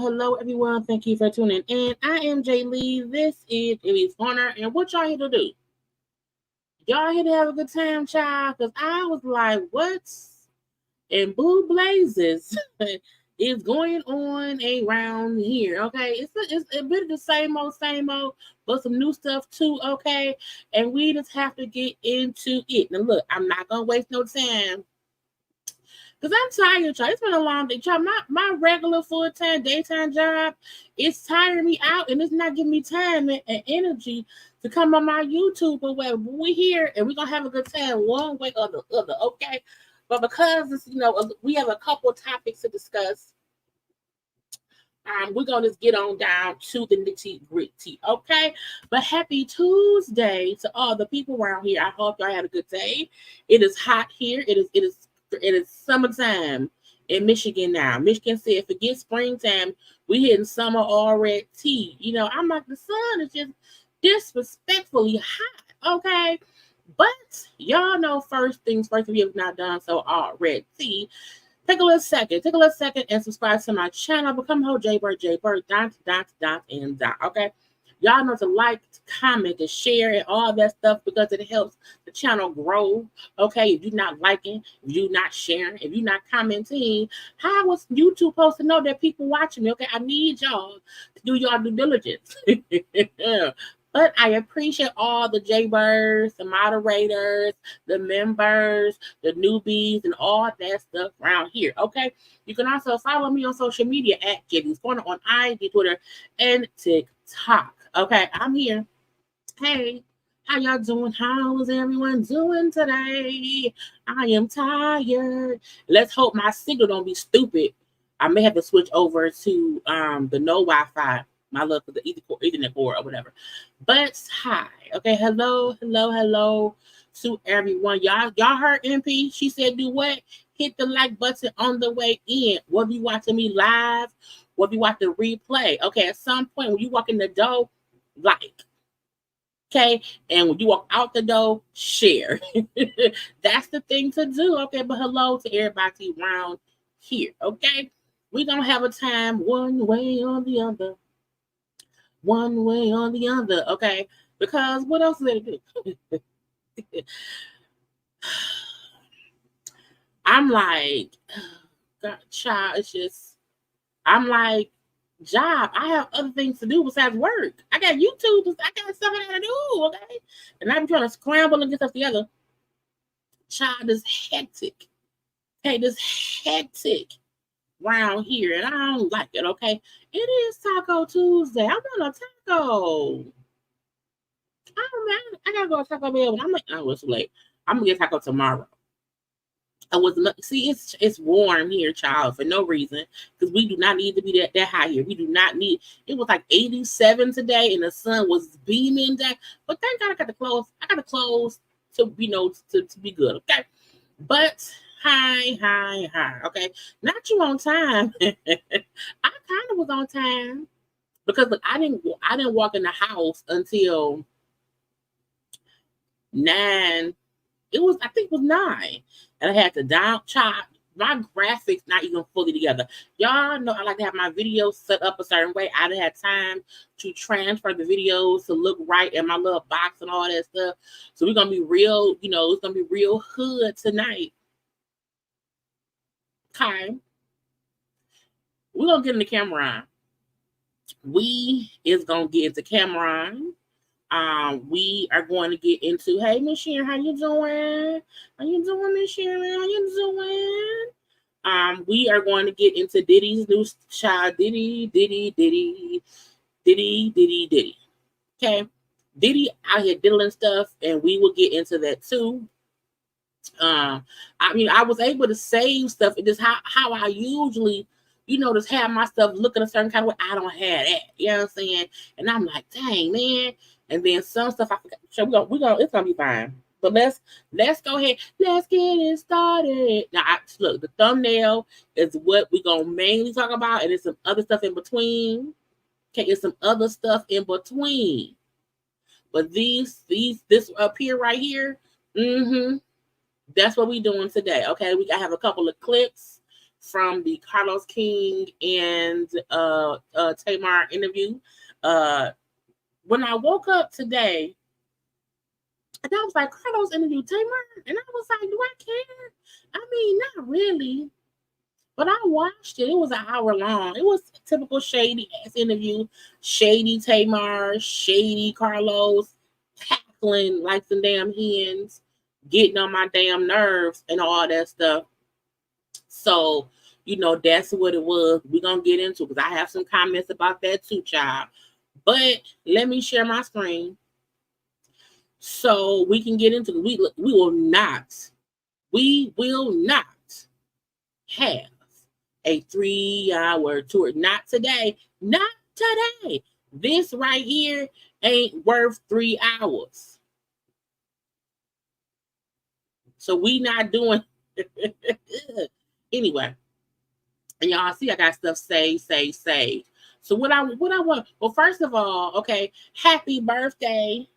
Hello, everyone. Thank you for tuning in. I am Jaylee. This is JayLeesCorner. And what y'all here to do? Y'all here to have a good time, child? Because I was like, what's in blue blazes is going on around here? Okay, it's a bit of the same old, but some new stuff too, okay? And we just have to get into it. Now, look, I'm not going to waste no time. Because I'm tired, y'all. It's been a long day. Y'all, my regular full-time, daytime job is tiring me out, and it's not giving me time and energy to come on my YouTube or whatever. We're here, and we're going to have a good time one way or the other, okay? But because, it's, we have a couple topics to discuss, we're going to just get on down to the nitty-gritty, okay? But happy Tuesday to all the people around here. I hope y'all had a good day. It is hot here. It is summertime in Michigan now. Michigan said, forget springtime. We hitting summer already. I'm like, the sun is just disrespectfully hot, okay? But y'all know first things first, if you have not done so already. Take a little second and subscribe to my channel. Become whole JayBirds, dot, okay? Y'all know to like, to comment, to share, and all that stuff because it helps the channel grow. Okay, if you're not liking, if you're not sharing, if you're not commenting, how was YouTube supposed to know that people watching me? Okay, I need y'all to do your due diligence. But I appreciate all the JayBirds, the moderators, the members, the newbies, and all that stuff around here. Okay, you can also follow me on social media at JayLeesCorner on IG, Twitter, and TikTok. Okay, I'm here. Hey, how y'all doing? How is everyone doing today? I am tired. Let's hope my signal don't be stupid. I may have to switch over to the no Wi-Fi, my love for the Ethernet cord or whatever. But hi. Okay, hello to everyone. Y'all heard MP? She said do what? Hit the like button on the way in. Whether you watching me live, whether you watch the replay. Okay, at some point when you walk in the door, like, okay, and when you walk out the door, share. That's the thing to do. Okay, but hello to everybody around here. Okay, we're gonna have a time one way or the other. Okay, because what else is there to do? I'm like, God, child, it's just, I'm like, job. I have other things to do besides work. I got YouTube. I got stuff I gotta do, okay? And I'm trying to scramble and get stuff together. Child, this hectic. Hey, this hectic. around here, and I don't like it. Okay, it is Taco Tuesday. I want a taco. I gotta go to Taco Bell, but I'm like, oh, it's late. I'm gonna get taco tomorrow. I was see, it's warm here, child, for no reason, because we do not need to be that high here. We do not need. It was like 87 today, and the sun was beaming down. But thank God I got the clothes. I got the clothes to to be good. Okay, but hi. Okay, not you on time. I kind of was on time because look, I didn't walk in the house until 9. I think it was 9. And I had to down chop. My graphics not even fully together. Y'all know I like to have my videos set up a certain way. I didn't have time to transfer the videos to look right in my little box and all that stuff. So we're gonna be real, it's gonna be real hood tonight. Okay. We're gonna get into Camron. We is gonna get into Camron. We are going to get into, hey, Miss Sharon, how you doing? How you doing, Miss Sharon? How you doing? We are going to get into Diddy's new child, Diddy. Okay, Diddy out here diddling stuff, and we will get into that too. I was able to save stuff. It is how I usually, just have my stuff looking a certain kind of way. I don't have that. You know what I'm saying? And I'm like, dang, man. And then some stuff I forgot. So it's gonna be fine. But let's go ahead. Let's get it started. Now, look, the thumbnail is what we're gonna mainly talk about, and there's some other stuff in between. Okay, there's some other stuff in between. But this up here, right here, that's what we're doing today. Okay, I have a couple of clips from the Carlos King and Tamar interview. When I woke up today, and I was like, Carlos interviewed Tamar, and I was like, do I care? I mean, not really. But I watched it. It was an hour long. It was a typical shady ass interview. Shady Tamar, shady Carlos, cackling like some damn hens, getting on my damn nerves and all that stuff. So, that's what it was. We're going to get into it because I have some comments about that too, child. But let me share my screen so we can get into it. We will not have a 3-hour tour. Not today. Not today. This right here ain't worth 3 hours. So we not doing anyway. And y'all see I got stuff saved. So what I want, well, first of all, okay, happy birthday.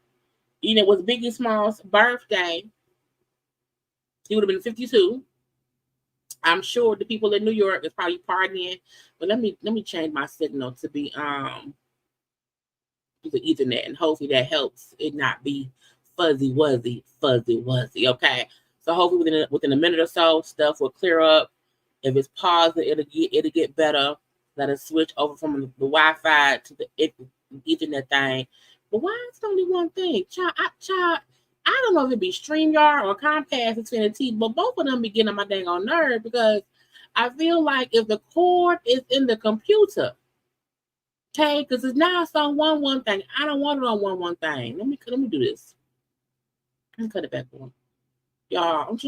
It was Biggie Small's birthday. He would have been 52. I'm sure the people in New York is probably partying. But let me change my signal to be the Ethernet, and hopefully that helps it not be fuzzy wuzzy. Okay. So hopefully within a minute or so, stuff will clear up. If it's paused, it'll get better. Let us switch over from the Wi-Fi to the Ethernet thing. But why is it only one thing? Child, I don't know if it be StreamYard or Comcast, Xfinity, but both of them be getting on my dang on nerve because I feel like if the cord is in the computer, okay, because it's now it's on one thing. I don't want it on one thing. Let me do this. Let me cut it back on. Y'all,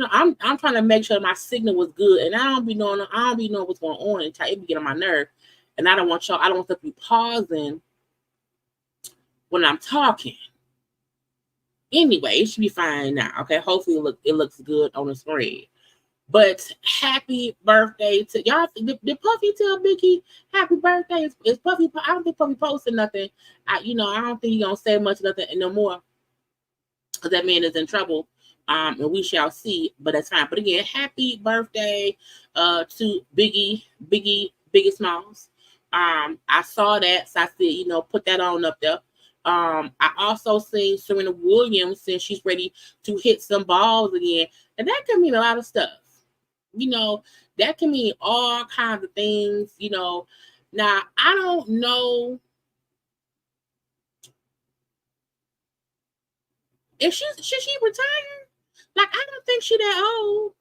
I'm trying to make sure my signal was good, and I don't be knowing what's going on, and it be getting on my nerve. And I don't want to be pausing when I'm talking. Anyway, it should be fine now. Okay, hopefully it looks good on the screen. But happy birthday to y'all. Did Puffy tell Biggie happy birthday? Is Puffy? I don't think Puffy posted nothing. I don't think he's gonna say much nothing no more. Because that man is in trouble. And we shall see, but that's fine. But again, happy birthday to Biggie Smalls. I saw that, so I said, put that on up there. I also seen Serena Williams since she's ready to hit some balls again, and that can mean a lot of stuff. That can mean all kinds of things. Now I don't know if should she retire. Like, I don't think she's that old.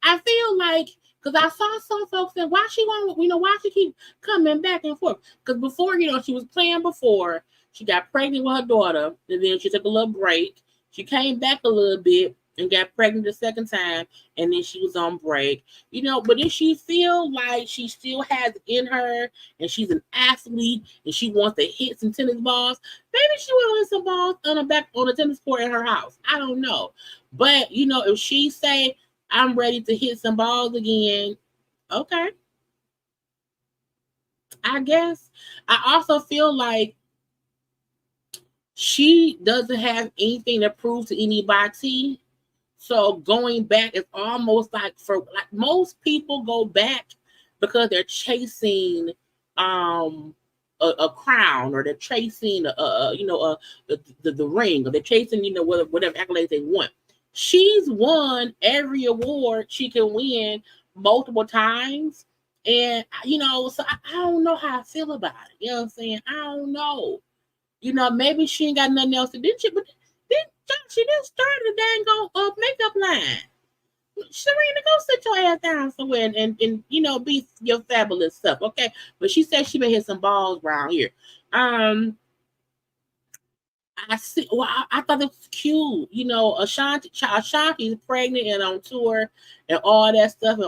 I feel like Because I saw some folks saying, why she want, why she keep coming back and forth? Because before, she was playing before. She got pregnant with her daughter, and then she took a little break. She came back a little bit and got pregnant the second time, and then she was on break. But if she feel like she still has it in her, and she's an athlete, and she wants to hit some tennis balls, maybe she will hit some balls on the tennis court in her house. I don't know. But, if she say, I'm ready to hit some balls again, okay. I guess. I also feel like she doesn't have anything to prove to anybody. So going back is almost like most people go back because they're chasing a crown, or they're chasing the ring, or they're chasing whatever accolades they want. She's won every award she can win multiple times, and so I don't know how I feel about it. You know what I'm saying? I don't know. Maybe she ain't got nothing else to do. But she didn't start the dang makeup line. Serena, go sit your ass down somewhere and be your fabulous stuff, okay? But she said she may hit some balls around here. I see. Well, I thought it was cute. Ashanti's pregnant and on tour and all that stuff.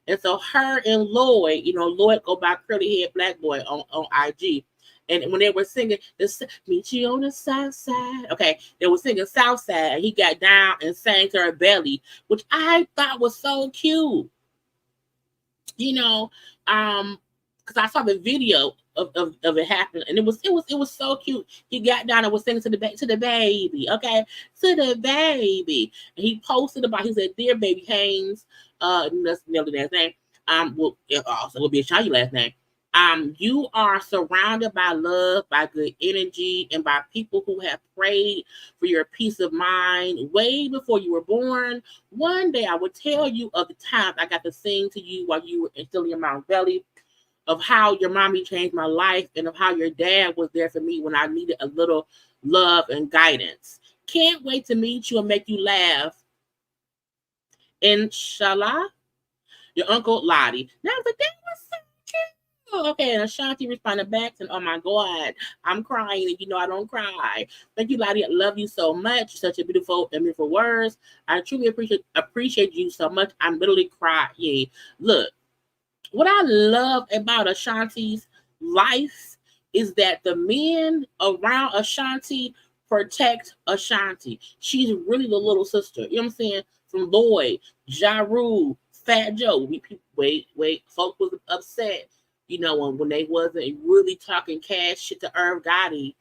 And so her and Lloyd, Lloyd go by curly head black boy on IG. And when they were singing, meet you on the south side. Okay, they were singing South Side, and he got down and sang to her belly, which I thought was so cute. Because I saw the video of it happening, and it was so cute. He got down and was singing to the baby, okay, to the baby, and he posted about. He said, "Dear baby Haynes, that's nearly last name. Well, also will be a Shiny last name. You are surrounded by love, by good energy, and by people who have prayed for your peace of mind way before you were born. One day I will tell you of the times I got to sing to you while you were still in your mom's belly, of how your mommy changed my life, and of how your dad was there for me when I needed a little love and guidance. Can't wait to meet you and make you laugh. Inshallah, your Uncle Lottie." Now, the day was so cute. Okay, and Ashanti responded back and, "Oh my God, I'm crying, and I don't cry. Thank you, Lottie. I love you so much. Such a beautiful words. I truly appreciate you so much. I'm literally crying." Look, what I love about Ashanti's life is that the men around Ashanti protect Ashanti. She's really the little sister. You know what I'm saying? From Lloyd, Ja Rule, Fat Joe. Wait. Folks was upset, when they wasn't really talking cash shit to Irv Gotti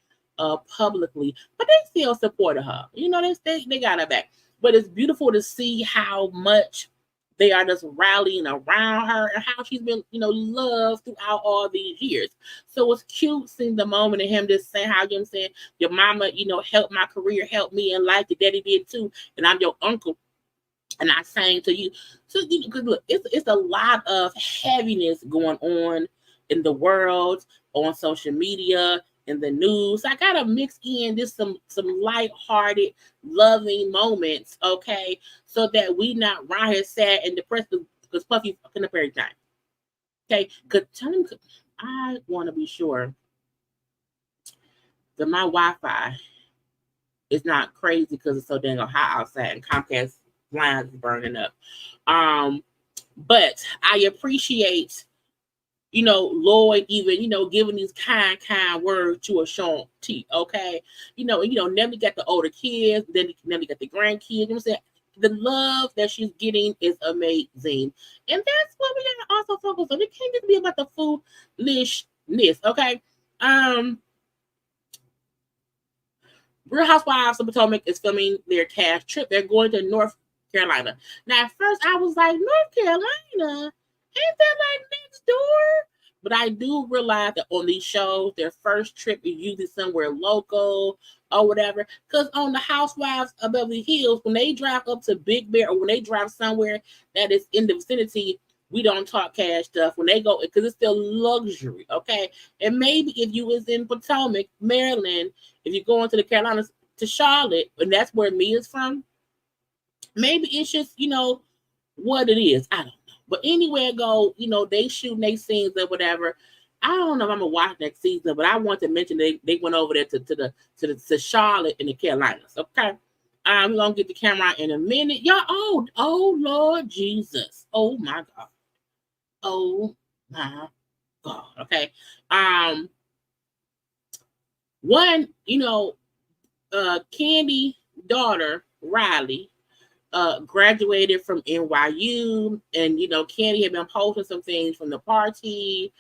publicly. But they still supported her. They got her back. But it's beautiful to see how much they are just rallying around her, and how she's been, loved throughout all these years. So it's cute seeing the moment of him just saying how, saying, your mama, helped my career, helped me in life. Your daddy did too. And I'm your uncle, and I sang to you. So, because look, it's a lot of heaviness going on in the world, on social media, in the news. I gotta mix in just some lighthearted, loving moments, okay, so that we not around here sad and depressed because Puffy fucking up every time. Okay, because I want to be sure that my Wi-Fi is not crazy because it's so dang hot outside and Comcast lines is burning up. But I appreciate, Lloyd even, giving these kind words to Ashanti, okay? And, Nelly got the older kids, then Nelly got the grandkids. You know what I'm saying? The love that she's getting is amazing. And that's what we gotta also focus on. It can't just be about the foolishness, okay? Real Housewives of Potomac is filming their cash trip. They're going to North Carolina. Now, at first, I was like, North Carolina? Ain't that like next door? But I do realize that on these shows, their first trip is usually somewhere local or whatever. Because on the Housewives of Beverly Hills, when they drive up to Big Bear, or when they drive somewhere that is in the vicinity, we don't talk cash stuff. When they go, because it's still luxury, okay? And maybe if you was in Potomac, Maryland, if you're going to the Carolinas, to Charlotte, and that's where Mia's from, maybe it's just, what it is. I don't know. But anywhere I go, you know, they shooting their scenes or whatever. I don't know if I'm gonna watch next season, but I want to mention they went over there to Charlotte in the Carolinas. Okay. We're gonna get the camera in a minute. Y'all, oh Lord Jesus. Oh my God. Oh my God. Okay. One, you know, Candy daughter, Riley, graduated from NYU, and you know, Candy had been posting some things from the party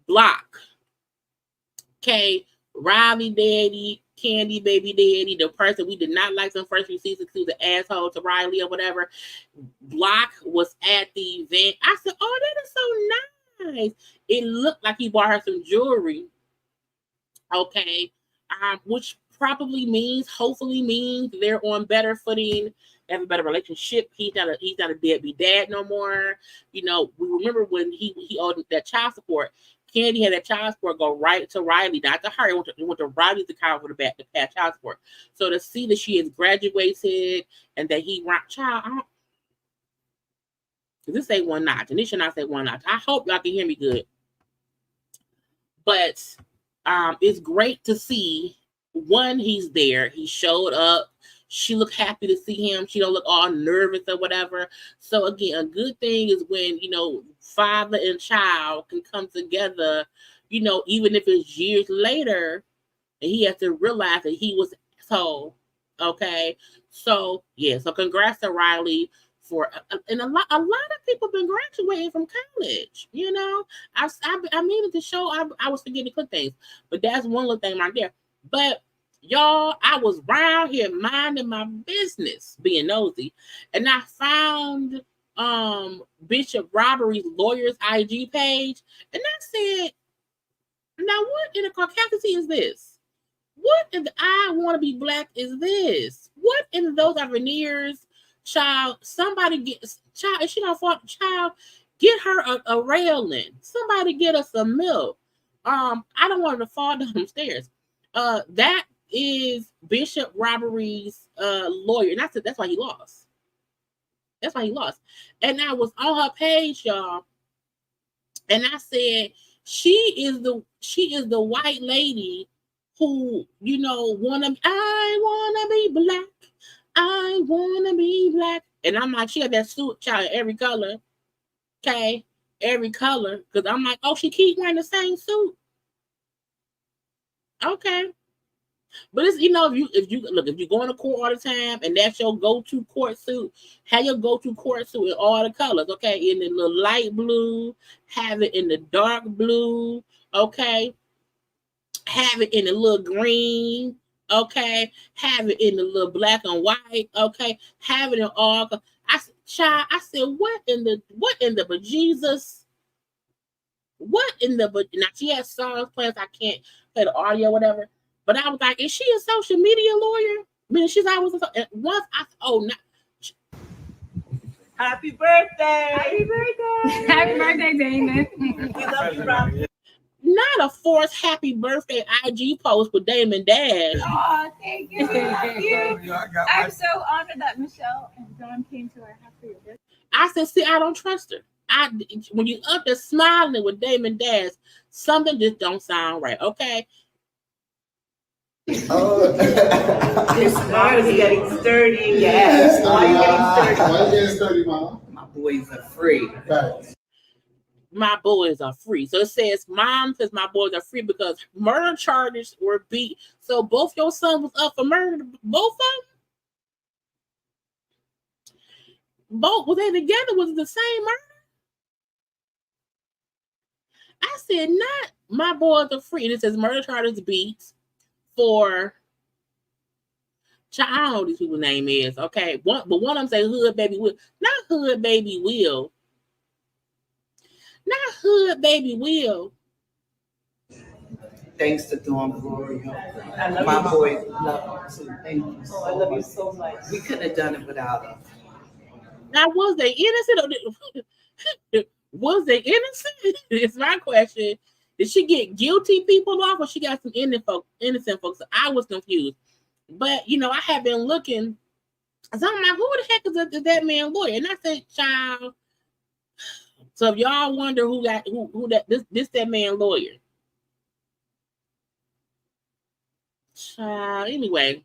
block. Okay, Riley daddy, Candy baby daddy, the person we did not like in first few seasons because he was an asshole to Riley or whatever. Block was at the event. I said, "Oh, that is so nice." It looked like he bought her some jewelry. Okay, which probably means, hopefully means they're on better footing. They have a better relationship. He's not a deadbeat dad no more. You know, we remember when he owed that child support. Candy had that child support go right to Riley, not to her. It went to Riley's account for the back to pay child support. So to see that she has graduated and that he child, this say one notch, and this should not say one notch. I hope y'all can hear me good. But it's great to see. One, he's there. He showed up. She looked happy to see him. She don't look all nervous or whatever. So again, a good thing is when, you know, father and child can come together, you know, even if it's years later, and he has to realize that he was so okay. So yeah, so congrats to Riley for, and a lot of people been graduating from college. You know, I mean to show I was forgetting to click things, but that's one little thing right there. But y'all, I was around here minding my business, being nosy, and I found Bishop Robbery's lawyer's IG page, and I said, now what in the caucasity is this? What in the I want to be black is this? What in those are veneers? Child, somebody get child, if she don't fall, child, get her a railing. Somebody get us some milk. I don't want her to fall down the stairs. That is Bishop Robbery's lawyer, and that's why he lost. That's why he lost. And I was on her page, y'all, and I said she is the white lady who, you know, I wanna be black. I wanna be black. And I'm like, she had that suit, child, every color. Okay, every color. Because I'm like, oh, she keep wearing the same suit. Okay. But it's, you know, if you go to court all the time and that's your go-to court suit, have your go-to court suit in all the colors, okay? In the little light blue, have it in the dark blue, okay? Have it in the little green, okay? Have it in the little black and white, okay? Have it in all. I said, what in the bejesus? What in the, now she has songs playing, I can't play the audio, whatever. But I was like, is she a social media lawyer? I mean, she's always once Happy birthday! Happy birthday! Happy birthday, Damon. We love you, Rob. Not a forced happy birthday IG post with Damon Dash. Oh, thank you. I'm so honored that Michelle and Dawn came to our house for your birthday. I said, see, I don't trust her. When you up there smiling with Damon Dash, something just don't sound right, okay? Oh, this mom is getting sturdy. Yes. Why are you getting sturdy? Why are you getting sturdy, Mom? My boys are free. Right. My boys are free. So it says, Mom says my boys are free because murder charges were beat. So both your sons was up for murder. Both of them? Both, were they together? Was it the same murder? I said, not my boys are free. And it says murder charges beat for, I don't know what these people's name is, okay? But one of them say Hood Baby Will. Not Hood Baby Will. Not Hood Baby Will. Thanks to Dawn Gloria. My boys love you too. Thank you. I love you so much. We couldn't have done it without her. Now, was they innocent or was they innocent? It's my question. Did she get guilty people off, or she got some innocent folks? I was confused. But, you know, I have been looking. So I'm like, who the heck is that man lawyer? And I said, child, So if y'all wonder who that that man lawyer. Anyway,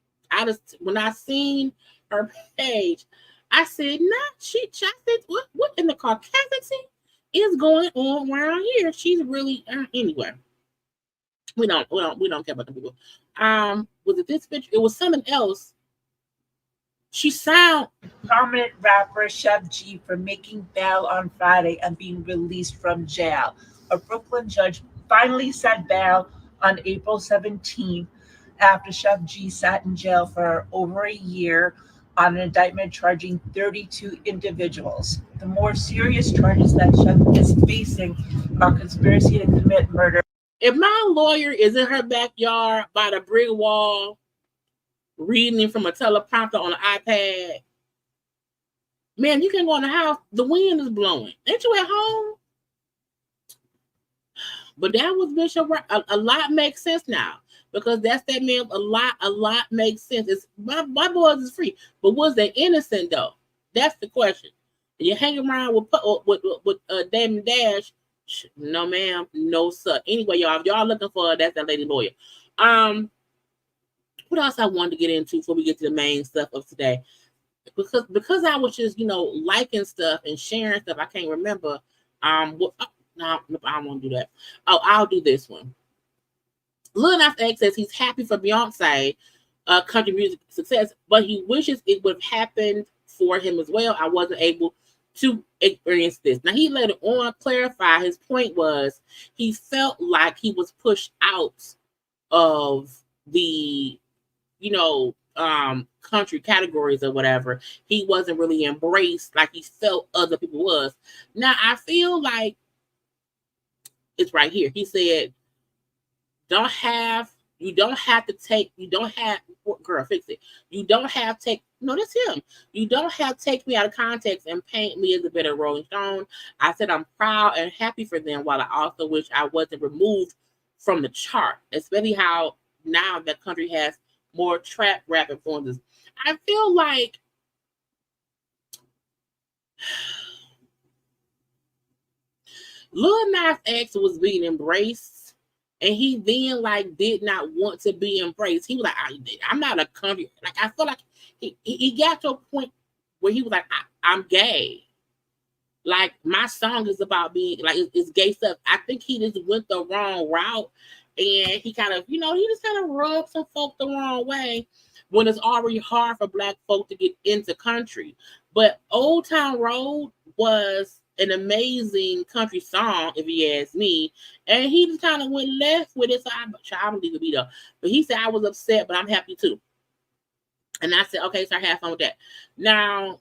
when I seen her page, I said, "Not she." I said, "What in the Caucasian is going on around here?" She's really anyway. We don't care about the people. Was it this bitch? It was something else. She sound prominent rapper Chef G for making bail on Friday and being released from jail. A Brooklyn judge finally set bail on April 17th after Chef G sat in jail for over a year on an indictment charging 32 individuals. The more serious charges that Chef is facing are conspiracy to commit murder. If my lawyer is in her backyard by the brick wall, reading from a teleprompter on an iPad, man, you can go in the house. The wind is blowing. Ain't you at home? But that was Bishop. A lot makes sense now because that's that man. A lot makes sense. It's my boys is free, but was they innocent though? That's the question. You hang around with Damon Dash. No, ma'am. No, sir. Anyway, y'all, if y'all looking for her, that's that lady lawyer. What else I wanted to get into before we get to the main stuff of today? Because I was just, liking stuff and sharing stuff, I can't remember. No, I don't want to do that. Oh, I'll do this one. Lil Nas X says he's happy for Beyonce country music success, but he wishes it would have happened for him as well. I wasn't able to experience this. Now, he later on clarify his point was he felt like he was pushed out of the, country categories or whatever. He wasn't really embraced like he felt other people was. Now, I feel like it's right here. He said, you don't have to take me out of context and paint me as a better Rolling Stone. I said I'm proud and happy for them, while I also wish I wasn't removed from the chart, especially how now that country has more trap rap influences. I feel like Lil Nas X was being embraced, and he then did not want to be embraced. He was like, I'm not a country. I feel like he got to a point where he was like, I'm gay. Like, my song is about being it's gay stuff. I think he just went the wrong route, and he kind of, he just kind of rubbed some folk the wrong way when it's already hard for Black folk to get into country. But Old Town Road was an amazing country song, if you ask me. And he just kind of went left with it. So I don't even be there. But he said, I was upset, but I'm happy too. And I said, okay, so I have fun with that. Now,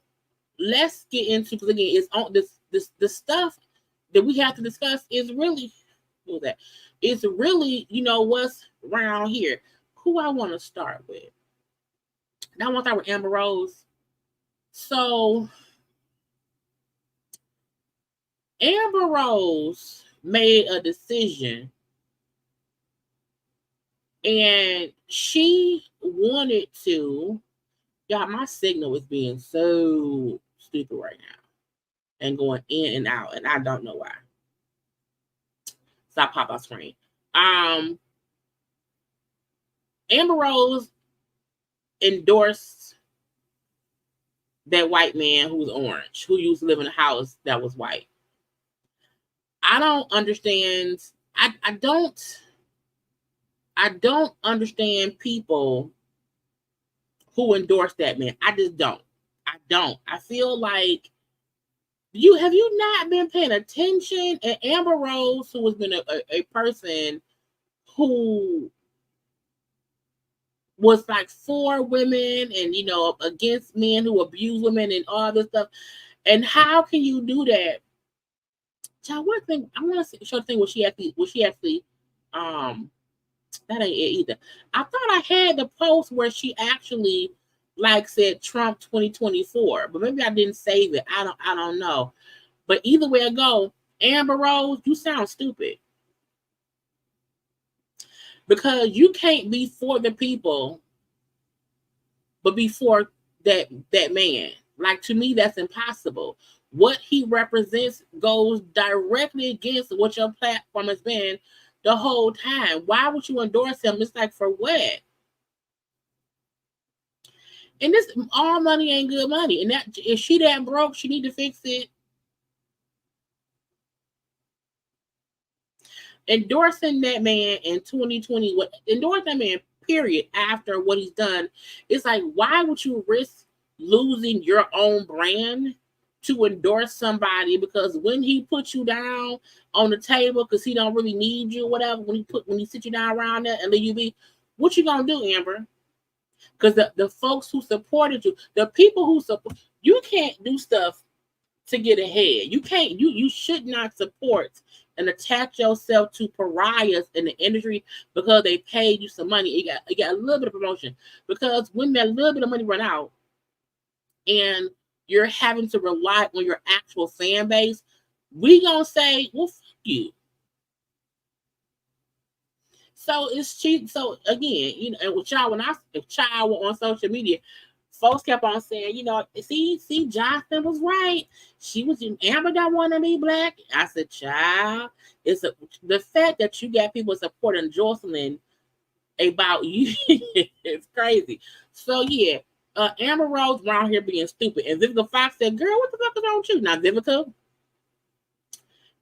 let's get into, because again, it's on the stuff that we have to discuss is really, what was that? It's really, what's around here. Who I want to start with? Now I want to start with Amber Rose. So, Amber Rose made a decision, and she wanted to. Y'all, my signal is being so stupid right now and going in and out, and I don't know why. Stop pop off screen. Amber Rose endorsed that white man who was orange, who used to live in a house that was white. I don't understand. I don't understand people who endorse that man. I just don't. I feel like have you not been paying attention? And Amber Rose, who has been a person who was for women and against men who abuse women and all this stuff. And how can you do that? Child, one thing I want to show the thing was she actually that ain't it either. I thought I had the post where she actually said Trump 2024, but maybe I didn't save it. I don't know. But either way I go, Amber Rose, you sound stupid. Because you can't be for the people, but be for that man. To me, that's impossible. what he represents goes directly against what your platform has been the whole time. Why would you endorse him? It's like, for what? And this, all money ain't good money. And that, if she that broke, she need to fix it. Endorsing that man in 2020, endorsing that man, period, after what he's done, it's like, why would you risk losing your own brand to endorse somebody? Because when he puts you down on the table because he don't really need you, whatever, when he sit you down around there and let you be, what you gonna do, Amber? Because the folks who supported you, the people who support you, can't do stuff to get ahead. You can't, you should not support and attach yourself to pariahs in the industry because they paid you some money. You got a little bit of promotion. Because when that little bit of money run out and you're having to rely on your actual fan base, we gonna say, well, fuck you. So it's cheap. So again, you know, and with y'all, if y'all were on social media, folks kept on saying, you know, see, Jonathan was right. She was, Amber don't want to be black. I said, child, the fact that you got people supporting Jocelyn about you it's crazy. So yeah, Amber Rose around here being stupid, and Vivica Fox said, "Girl, what the fuck is wrong with you?" Now Vivica,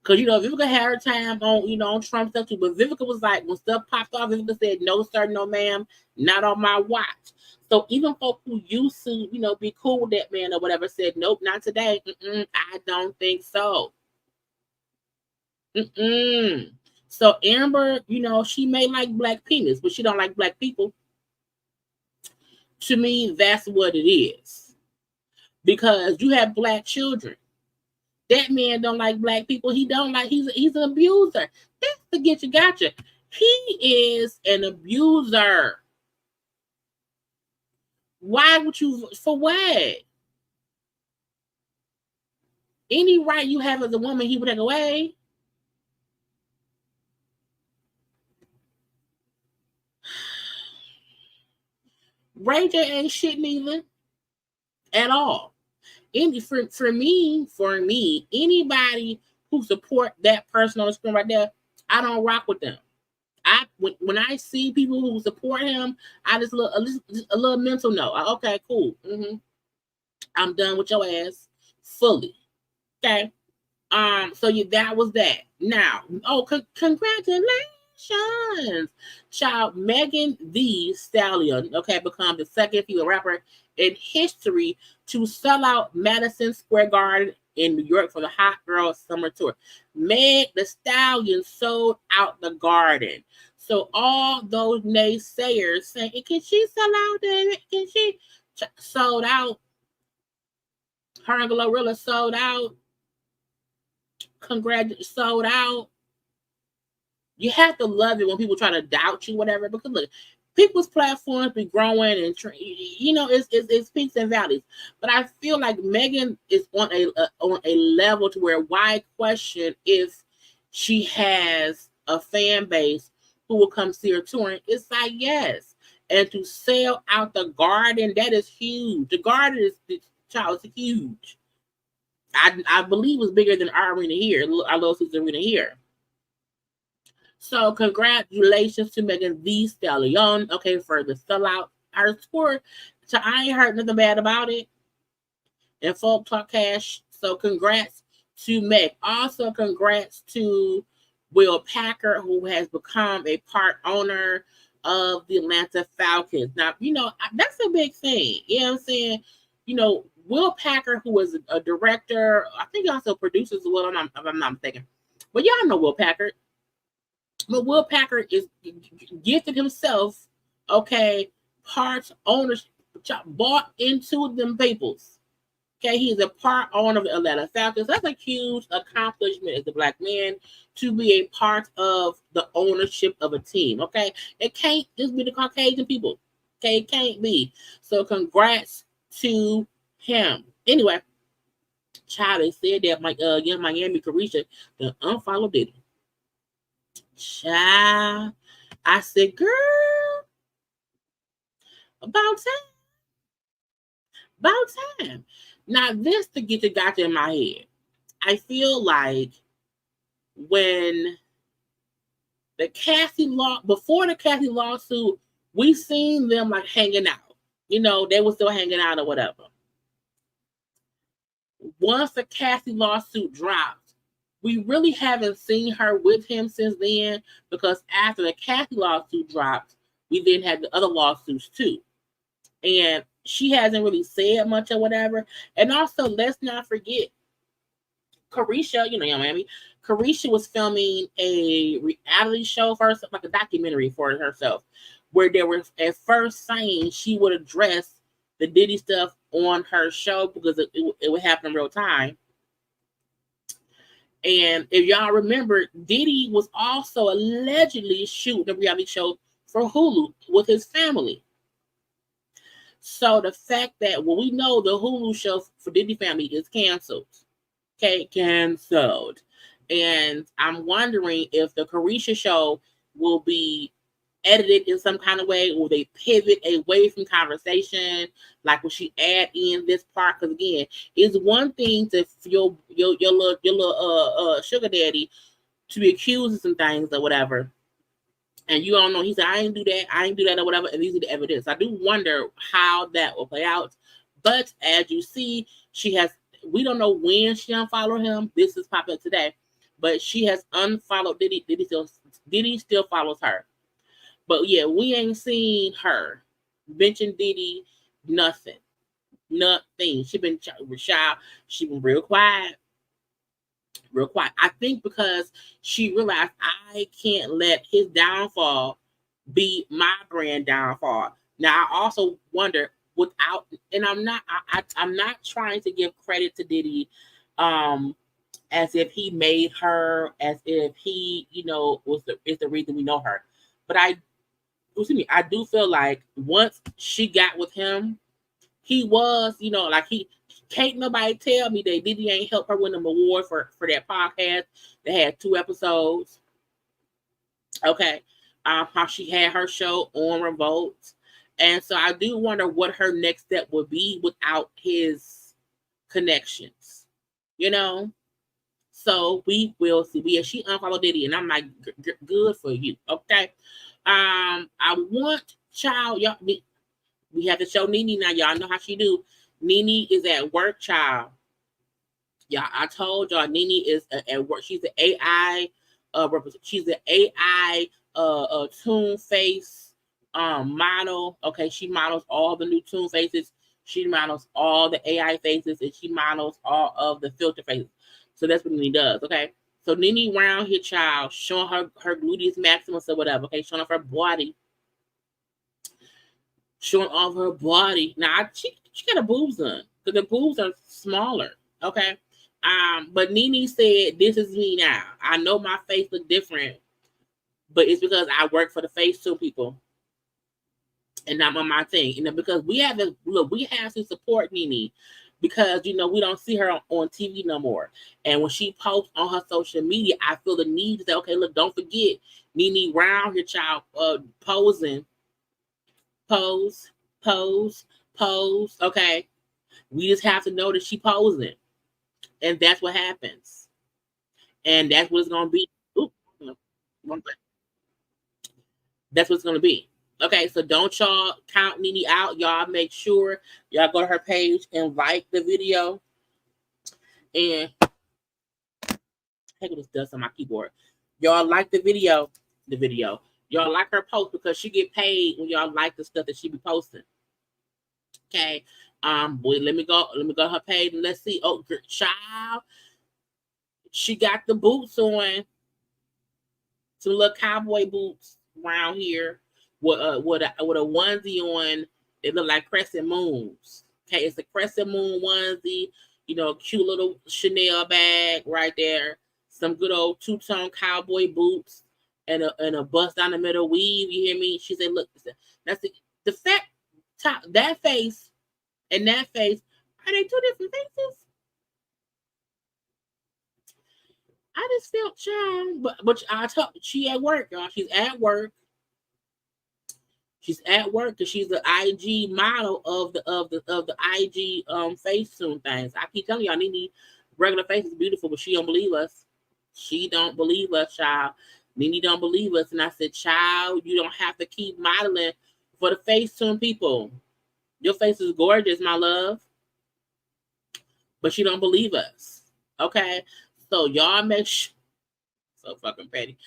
because, you know, Vivica had her time on, you know, on Trump stuff too. But Vivica was like, when stuff popped off, Vivica said, "No, sir, no, ma'am, not on my watch." So even folk who used to, you know, be cool with that man or whatever said, "Nope, not today. I don't think so." So Amber, you know, she may like black penis, but she don't like black people. To me, that's what it is. Because you have black children. That man don't like black people. He don't like, he's an abuser. That's the get you gotcha. He is an abuser. Why would you, for what? Any right you have as a woman, he would take away. Ray J ain't shit neither. At all. For me, anybody who support that person on the screen right there, I don't rock with them. When I see people who support him, I just look a little mental note. Okay, cool. I'm done with your ass fully. Okay. So that was that. Now, congratulations, child. Megan Thee Stallion, okay, become the second female rapper in history to sell out Madison Square Garden in New York for the Hot Girl Summer Tour. Meg Thee Stallion sold out the Garden. So all those naysayers saying, "Can she sell out? Can she?" Sold out. Her and Glorilla sold out. Sold out. You have to love it when people try to doubt you, whatever. Because look, people's platforms be growing, and you know, it's peaks and valleys. But I feel like Megan is on a level to where, why question if she has a fan base who will come see her touring? It's like, yes. And to sell out the Garden, that is huge. The Garden is huge. I believe it's bigger than our arena here, our little sister arena here. So congratulations to Megan Thee Stallion, okay, for the sellout our tour. So I ain't heard nothing bad about it. And folk talk cash. So congrats to Meg. Also congrats to Will Packer, who has become a part owner of the Atlanta Falcons. Now, you know, that's a big thing. You know what I'm saying? You know, Will Packer, who was a director, I think he also produces as well, if I'm not mistaken. But y'all know Will Packer. But Will Packer is gifted himself, okay, parts ownership, bought into them peoples. Okay, he is a part owner of the Atlanta Falcons. That's a huge accomplishment as a black man to be a part of the ownership of a team. Okay, it can't just be the Caucasian people. Okay, it can't be. So congrats to him. Anyway, child, they said that Young Miami Carisha the unfollow Diddy. Child, I said, girl, about time. About time. Now, this to get the gotcha in my head. I feel like when before the Cassie lawsuit, we seen them like hanging out. You know, they were still hanging out or whatever. Once the Cassie lawsuit dropped, we really haven't seen her with him since then, because after the Cassie lawsuit dropped, we then had the other lawsuits too. And she hasn't really said much or whatever. And also, let's not forget, Carisha, you know, Young Miami, Carisha was filming a reality show for herself, like a documentary for herself, where they were at first saying she would address the Diddy stuff on her show because it would happen in real time. And if y'all remember, Diddy was also allegedly shooting a reality show for Hulu with his family. So the fact that, well, we know the Hulu show for Diddy family is canceled. Okay, canceled. And I'm wondering if the Carisha show will be edited in some kind of way, or they pivot away from conversation, like when she add in this part. Because again, it's one thing to your little sugar daddy to be accused of some things or whatever, and you don't know. He said, I ain't do that or whatever, and these are the evidence. I do wonder how that will play out. But as you see, we don't know when she unfollowed him. This is popping up today. But she has unfollowed Diddy. Diddy still follows her. But yeah, we ain't seen her mention Diddy, nothing. She been shy. She been real quiet. I think because she realized I can't let his downfall be my brand downfall. Now I also wonder, and I'm not trying to give credit to Diddy, as if he made her, as if he, is the reason we know her. But I do feel like once she got with him, he was, can't nobody tell me that Diddy ain't helped her win an award for that podcast that had 2 episodes. Okay. How she had her show on Revolt. And so I do wonder what her next step would be without his connections, So we will see. Yeah, she unfollowed Diddy, and I'm like, good for you. Okay. I want y'all. We have to show Nene now. Y'all know how she do. Nene is at work, child. Yeah, I told y'all Nene is at work. She's an AI. She's an AI. Tune face. Model. Okay, she models all the new tune faces. She models all the AI faces, and she models all of the filter faces. So that's what Nene does. Okay. So Nene round here, child, showing her gluteus maximus or whatever. Okay, showing off her body. Showing off her body. Now she got her boobs done because the boobs are smaller. Okay. But Nene said, "This is me now. I know my face look different, but it's because I work for the face too, people, and I'm on my thing. And because we have to support Nene." Because we don't see her on TV no more. And when she posts on her social media, I feel the need to say, okay, look, don't forget Nene round here, child, posing. Pose. Okay. We just have to know that she posing. And that's what happens. And that's what it's gonna be. Ooh, that's what it's gonna be. Okay, so don't y'all count Nene out. Y'all make sure y'all go to her page and like the video. And heck, this dust on my keyboard. Y'all like the video. Y'all like her post because she get paid when y'all like the stuff that she be posting. Okay. Boy, let me go to her page and let's see. Oh, child. She got the boots on. Some little cowboy boots around here. With a onesie on. It look like crescent moons. Okay, it's a crescent moon onesie. Cute little Chanel bag right there. Some good old two-tone cowboy boots and a bust down the middle weave. You hear me? She said, "Look, that's the fact. That face and that face, are they 2 different faces?" I just felt child, but I told she at work, y'all. She's at work. She's at work because she's the IG model of the IG Facetune things. I keep telling y'all, Nene regular face is beautiful, but she don't believe us. She don't believe us, child. Nene don't believe us, and I said, child, you don't have to keep modeling for the Facetune people. Your face is gorgeous, my love, but she don't believe us. Okay, so y'all make sure. So fucking petty.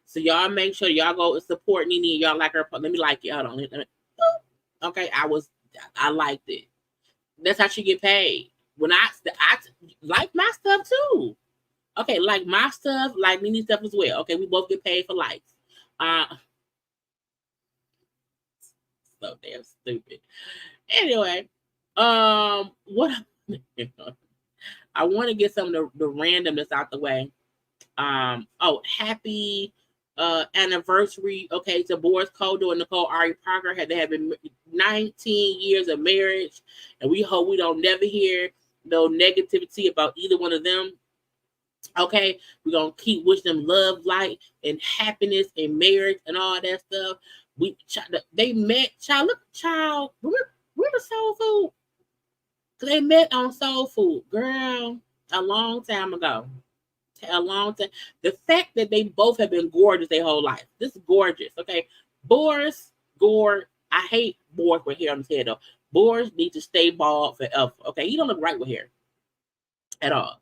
So y'all make sure y'all go and support Nene. Y'all like her. Let me like it. Hold on. Let me, okay, I liked it. That's how she get paid. When I like my stuff too. Okay, like my stuff, like Nene stuff as well. Okay, we both get paid for likes. So damn stupid. Anyway, what I want to get some of the randomness out the way. Happy anniversary, okay, to Boris Kodo and Nicole Ari Parker. They have been 19 years of marriage, and we hope we don't never hear no negativity about either one of them. Okay, we're gonna keep wishing them love, light, and happiness and marriage and all that stuff. They met, child. Look, child. Remember Soul Food? They met on Soul Food, girl, a long time ago. A long time. The fact that they both have been gorgeous their whole life. This is gorgeous. Okay, Boris Gore. I hate Boris with hair on his head though. Boris needs to stay bald forever. Okay, he don't look right with hair at all.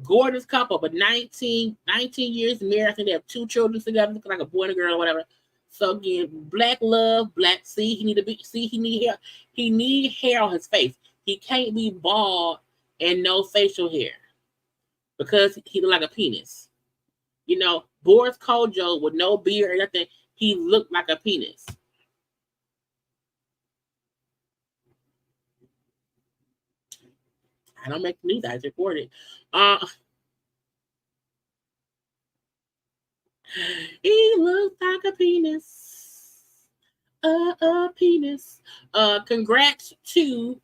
Gorgeous couple, but 19 years married. I think they have 2 children together, look like a boy and a girl or whatever. So again, black love, black. See, he need hair. He need hair on his face. He can't be bald and no facial hair because he look like a penis. You know, Boris Kojo with no beard or nothing, he looked like a penis. I don't make the news. I just report it. He looks like a penis. A penis. Congrats to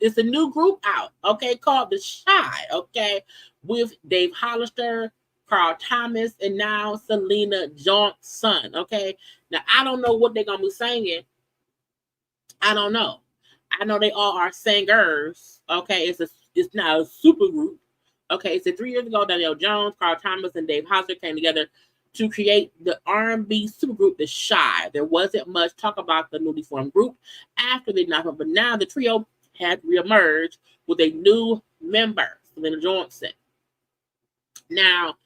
it's a new group out, okay, called The Shy, okay, with Dave Hollister, Carl Thomas, and now Selena Johnson, okay. Now I don't know what they're gonna be singing. I don't know. I know they all are singers, okay. It's not a super group. Okay, so 3 years ago, Danielle Jones, Carl Thomas, and Dave Hollister came together to create the R&B supergroup, The Shy. There wasn't much talk about the newly formed group after they knocked up, but now the trio had reemerged with a new member, Selena Johnson. Now,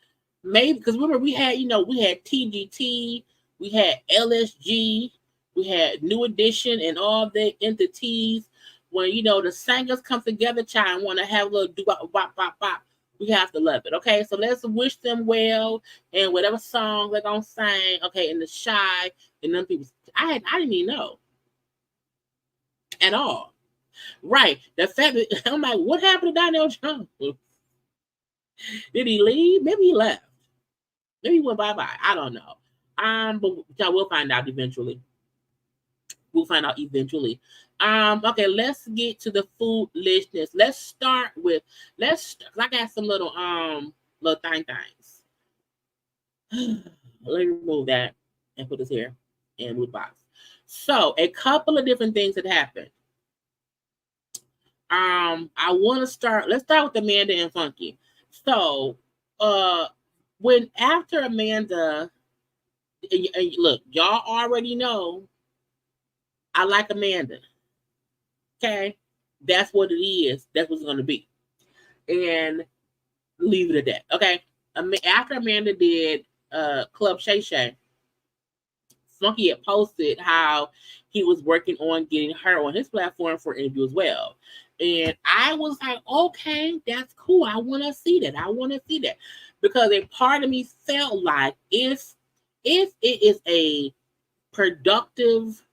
maybe because remember we had TGT, we had LSG, we had New Edition, and all the entities. When the singers come together, child, and want to have a little do-bop, bop, bop, bop, we have to love it. Okay, so let's wish them well and whatever song they're gonna sing. Okay, in The Shy and them people. I didn't even know at all. Right, the fact that I'm like, what happened to Danielle Jones? Did he leave? Maybe he left. Maybe he went bye-bye. I don't know. But we'll find out eventually. Okay, let's get to the foolishness. Let's start with I got some little things. Let me remove that and put this here and move box. So a couple of different things that happened. I want to start. Let's start with Amanda and Funky. So, when after Amanda, and look, y'all already know I like Amanda. Okay, that's what it is. That's what it's going to be, and leave it at that. Okay, after Amanda did Club Shay Shay, Funky had posted how he was working on getting her on his platform for an interview as well. And I was like, okay, that's cool. I want to see that. Because a part of me felt like if it is a productive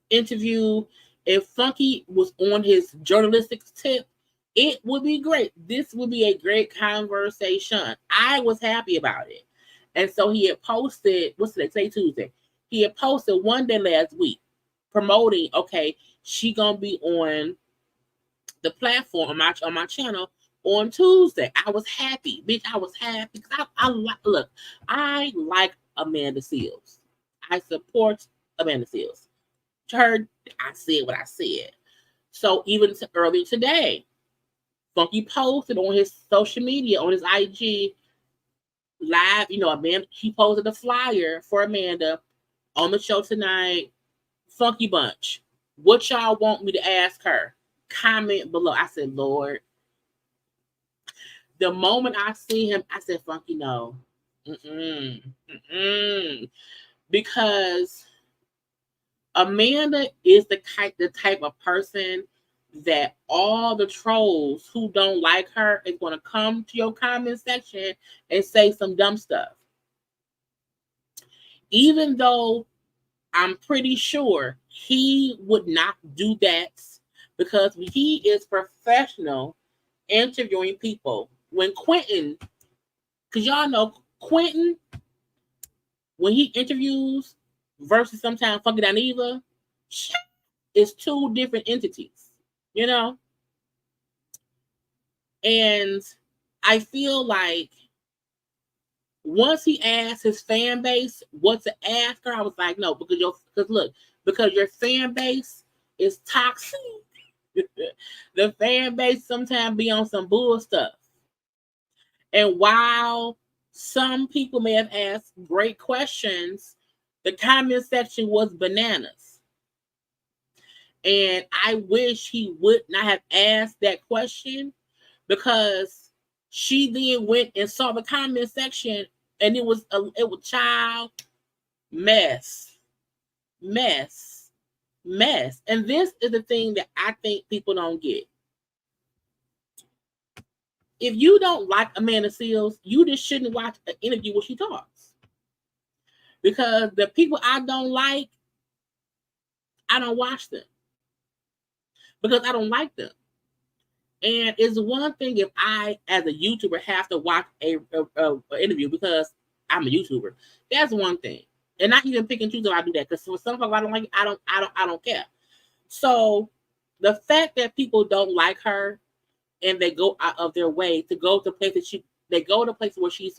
interview, if Funky was on his journalistic tip, it would be great. This would be a great conversation. I was happy about it. And so he had posted, what's today? Today, Tuesday. He had posted one day last week promoting, okay, she gonna be on the platform on my channel on Tuesday. I was happy, bitch. I was happy because I like Amanda Seales. I support Amanda Seales. Her, I said what I said. So even earlier today, Funky posted on his social media, on his IG live, Amanda, he posted a flyer for Amanda on the show tonight. Funky Bunch. What y'all want me to ask her? Comment below. I said, Lord. The moment I see him, I said, Funky, no. Because Amanda is the type of person that all the trolls who don't like her is going to come to your comment section and say some dumb stuff. Even though I'm pretty sure he would not do that because he is professional interviewing people. When Quentin, because y'all know Quentin, when he interviews versus sometimes fucking Dineva, it's two different entities, And I feel like once he asked his fan base what to ask her, I was like, no, because your fan base is toxic. The fan base sometimes be on some bull stuff. And while some people may have asked great questions, the comment section was bananas. And I wish he would not have asked that question, because she then went and saw the comment section and it was child mess. And this is the thing that I think people don't get. If you don't like Amanda Seales, you just shouldn't watch an interview where she talks. Because the people I don't like, I don't watch them. Because I don't like them. And it's one thing if I, as a YouTuber, have to watch a interview because I'm a YouTuber. That's one thing. And not even pick and choose if I do that. Because for some people I don't like it, I don't care. So the fact that people don't like her and they go out of their way to go to places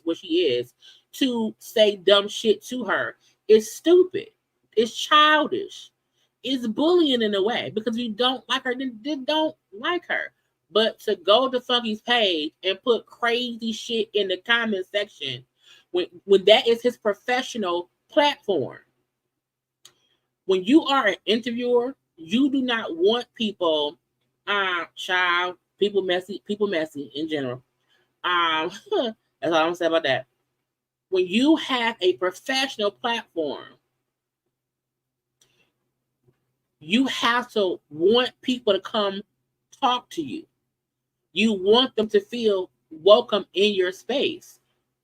where she is to say dumb shit to her is stupid. It's childish. It's bullying in a way, because if you don't like her, then don't like her. But to go to Funky's page and put crazy shit in the comment section when that is his professional platform. When you are an interviewer, you do not want people, people messy in general. That's all I'm gonna say about that. When you have a professional platform, you have to want people to come talk to you. You want them to feel welcome in your space.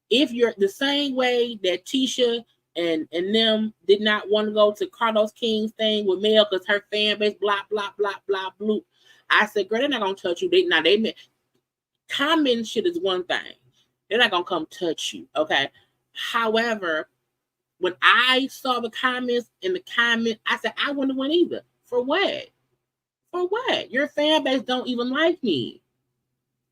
If you're the same way that Tisha and them did not want to go to Carlos King's thing with Mel because her fan base, blah, blah, blah, blah, blah. I said, girl, they're not going to touch you. Comment shit is one thing. They're not going to come touch you, okay? However, when I saw the comments I said, I wouldn't win either. For what? For what? Your fan base don't even like me.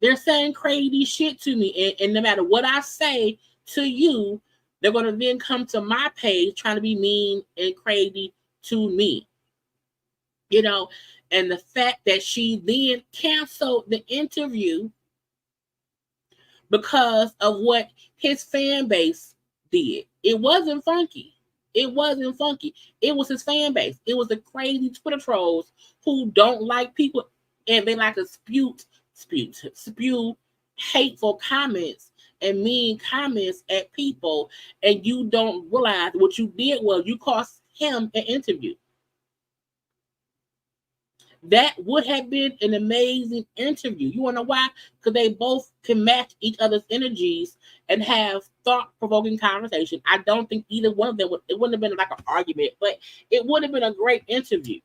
They're saying crazy shit to me. And no matter what I say to you, they're going to then come to my page trying to be mean and crazy to me. And the fact that she then canceled the interview because of what his fan base did. It wasn't Funky. It was his fan base. It was the crazy Twitter trolls who don't like people and they like to spew hateful comments and mean comments at people, and you don't realize what you did was you cost him an interview. That would have been an amazing interview. You want to know why? Because they both can match each other's energies and have thought-provoking conversation. I don't think either one of them it wouldn't have been like an argument, but it would have been a great interview.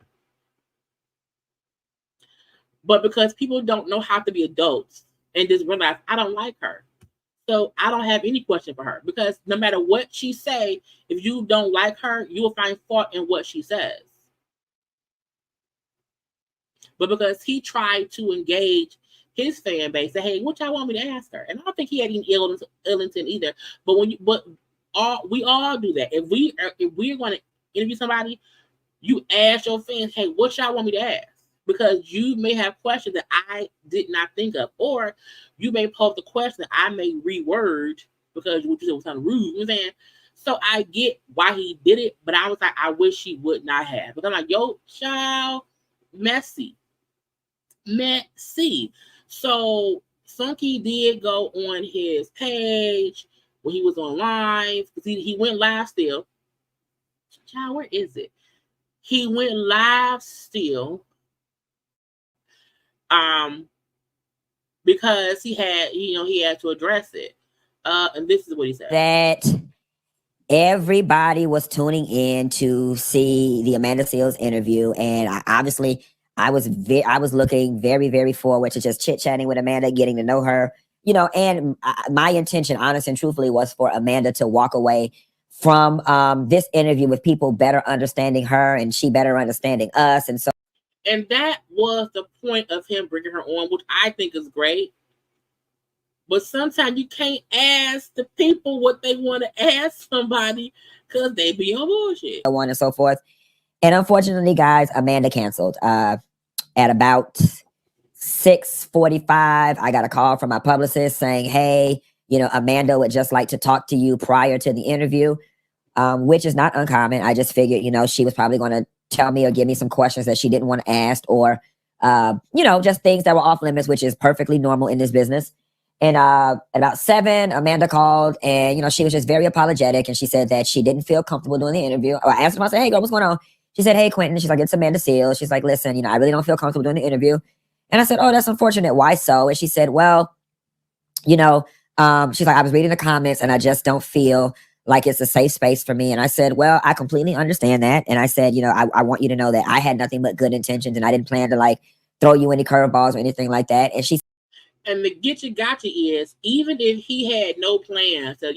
But because people don't know how to be adults and just realize I don't like her, so I don't have any question for her, because no matter what she say, if you don't like her, you will find fault in what she says. But because he tried to engage his fan base, say, hey, what y'all want me to ask her? And I don't think he had any ill intent either. But all do that. If we're going to interview somebody, you ask your fans, hey, what y'all want me to ask? Because you may have questions that I did not think of, or you may post a question that I may reword because what you said was kind of rude. You know what I'm saying? So I get why he did it, but I was like, I wish he would not have. Because I'm like, yo, child, messy. So Funky did go on his page when he was on live, because he went live still. Child, where is it? He went live still. Because he had to address it. And this is what he said. That everybody was tuning in to see the Amanda Seales interview, and I was looking very, very forward to just chit-chatting with Amanda, getting to know her, and my intention, honest and truthfully, was for Amanda to walk away from this interview with people better understanding her and she better understanding us. And that was the point of him bringing her on, which I think is great. But sometimes you can't ask the people what they want to ask somebody because they be on bullshit. So on and so forth. And unfortunately, guys, Amanda canceled. At about 6:45, I got a call from my publicist saying, hey, Amanda would just like to talk to you prior to the interview, which is not uncommon. I just figured, she was probably going to tell me or give me some questions that she didn't want to ask, or, just things that were off limits, which is perfectly normal in this business. And at about 7, Amanda called, and, she was just very apologetic. And she said that she didn't feel comfortable doing the interview. I asked her, I said, hey, girl, what's going on? She said, hey, Quentin. She's like, it's Amanda Seales. She's like, listen, I really don't feel comfortable doing the interview. And I said, oh, that's unfortunate. Why so? And she said, well, she's like, I was reading the comments and I just don't feel like it's a safe space for me. And I said, well, I completely understand that. And I said, I want you to know that I had nothing but good intentions and I didn't plan to throw you any curveballs or anything like that. And she And the gotcha is, even if he had no plans to,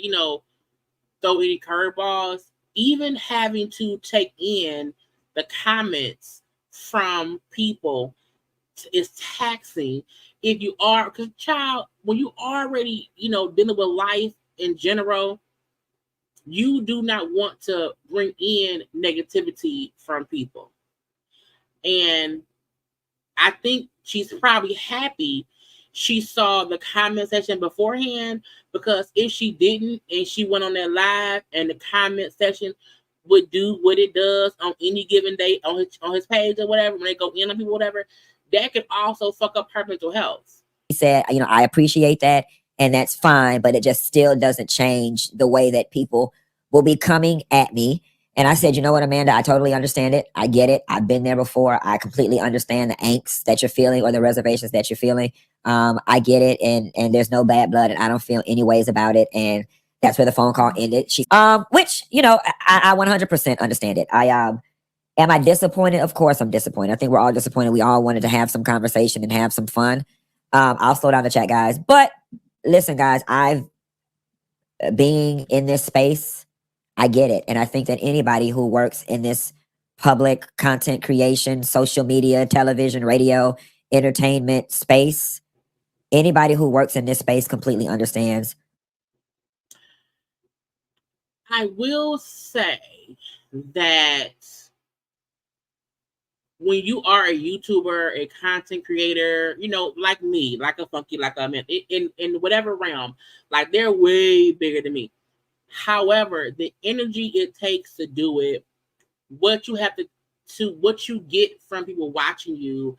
throw any curveballs, even having to take in the comments from people is taxing. If you are, because child, when you already, dealing with life in general, you do not want to bring in negativity from people. And I think she's probably happy she saw the comment section beforehand, because if she didn't and she went on that live and the comment section would do what it does on any given day on his page or whatever, when they go in on people, whatever, that could also fuck up her mental health. He said, I appreciate that, and that's fine, but it just still doesn't change the way that people will be coming at me. And I said, you know what, Amanda, I totally understand it. I get it. I've been there before. I completely understand the angst that you're feeling or the reservations that you're feeling. I get it. And there's no bad blood, and I don't feel any ways about it. And that's where the phone call ended. She, which, I 100% understand it. Am I disappointed? Of course I'm disappointed. I think we're all disappointed. We all wanted to have some conversation and have some fun. I'll slow down the chat, guys. But listen, guys, being in this space, I get it. And I think that anybody who works in this public content creation, social media, television, radio, entertainment space, anybody who works in this space completely understands. I will say that when you are a YouTuber, a content creator, like me, like a Funky, like a man, in whatever realm, they're way bigger than me. However, the energy it takes to do it, what you have to what you get from people watching you,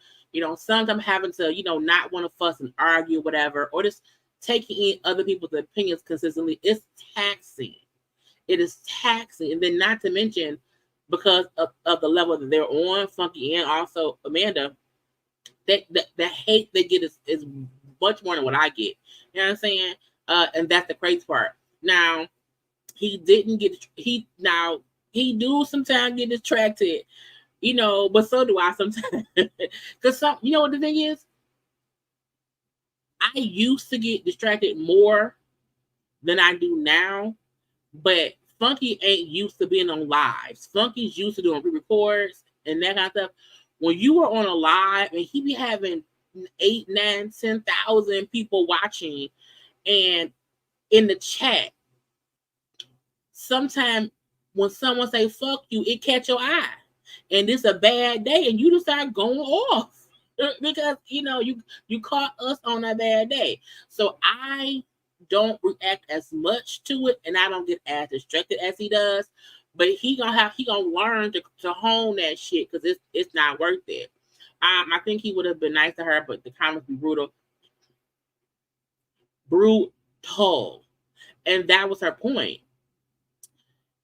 sometimes having to, not want to fuss and argue, whatever, or just taking in other people's opinions consistently, it's taxing. It is taxing. And then not to mention, because of the level that they're on, Funky and also Amanda, the hate they get is much more than what I get. You know what I'm saying? And that's the crazy part. Now, he do sometimes get distracted, but so do I sometimes. Because what the thing is? I used to get distracted more than I do now, but Funky ain't used to being on lives. Funky's used to doing re-records and that kind of stuff. When you are on a live and he be having 8, 9, 10,000 people watching, and in the chat, sometimes when someone say fuck you, it catch your eye. And it's a bad day and you just start going off. Because you caught us on a bad day. So I don't react as much to it, and I don't get as distracted as he does. But he gonna learn to hone that shit because it's not worth it. I think he would have been nice to her, but the comments be brutal, and that was her point.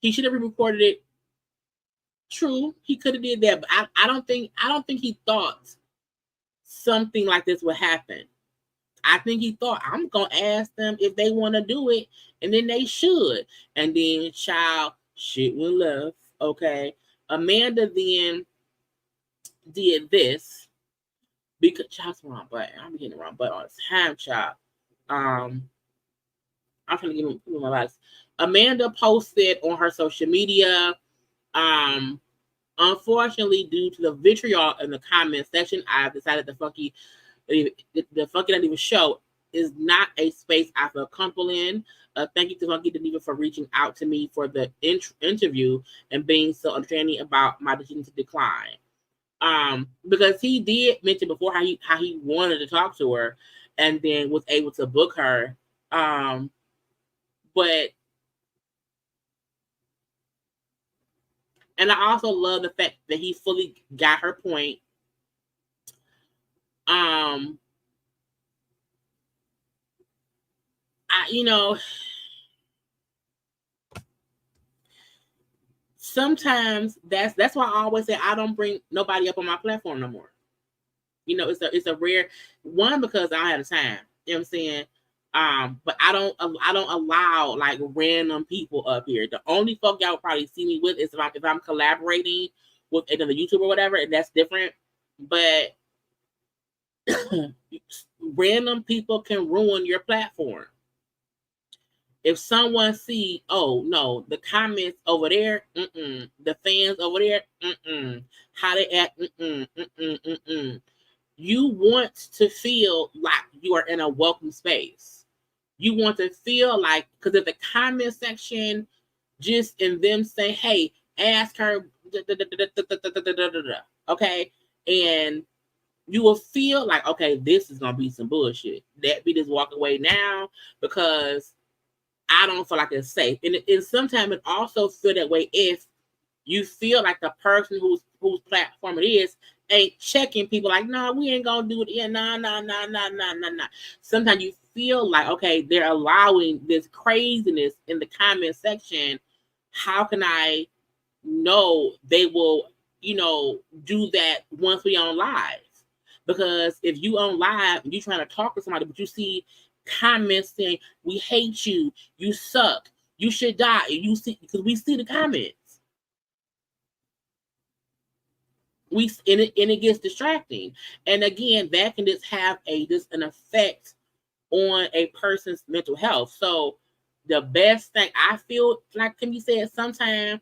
He should have recorded it. True, he could have did that, but I don't think he thought something like this would happen. I think he thought, I'm gonna ask them if they want to do it, and then they should. And then child shit went left. Okay. Amanda then did this because child's the wrong button. I'm getting the wrong button all the time, child. I'm trying to give him my advice. Amanda posted on her social media, unfortunately, due to the vitriol in the comment section, I've decided the Funky Not Even show is not a space I feel comfortable in. Thank you to Funky Dineva for reaching out to me for the interview and being so understanding about my decision to decline. Because he did mention before how he wanted to talk to her and then was able to book her. And I also love the fact that he fully got her point. Sometimes that's why I always say I don't bring nobody up on my platform no more. It's a rare one because I don't have the time. You know what I'm saying? But I don't allow like random people up here. The only folk y'all will probably see me with is if I'm collaborating with another YouTuber or whatever, and that's different. But random people can ruin your platform. If someone see, oh no, the comments over there, the fans over there, how they act, you want to feel like you are in a welcome space. You want to feel like, because if the comment section just in them say, hey, ask her, okay, and you will feel like, okay, this is gonna be some bullshit. That we just walk away now because I don't feel like it's safe. And sometimes it also feel that way if you feel like the person whose platform it is ain't checking people like, no, we ain't gonna do it. Yeah, nah. Sometimes you feel like, okay, they're allowing this craziness in the comment section. How can I know they will, do that once we on live? Because if you on live and you trying to talk to somebody, but you see comments saying, we hate you, you suck, you should die, you see, because we see the comments. It gets distracting. And again, that can just have an effect on a person's mental health. So the best thing I feel like can be said, sometimes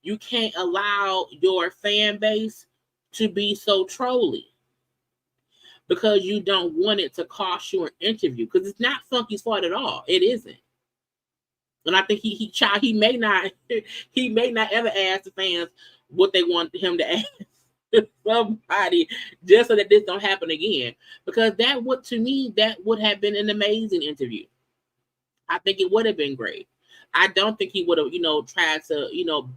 you can't allow your fan base to be so trolly because you don't want it to cost you an interview, because it's not Funky's fault at all. It isn't. And I think he may not ever ask the fans what they want him to ask somebody just so that this don't happen again. Because that would have been an amazing interview. I think it would have been great. I don't think he would have, tried to,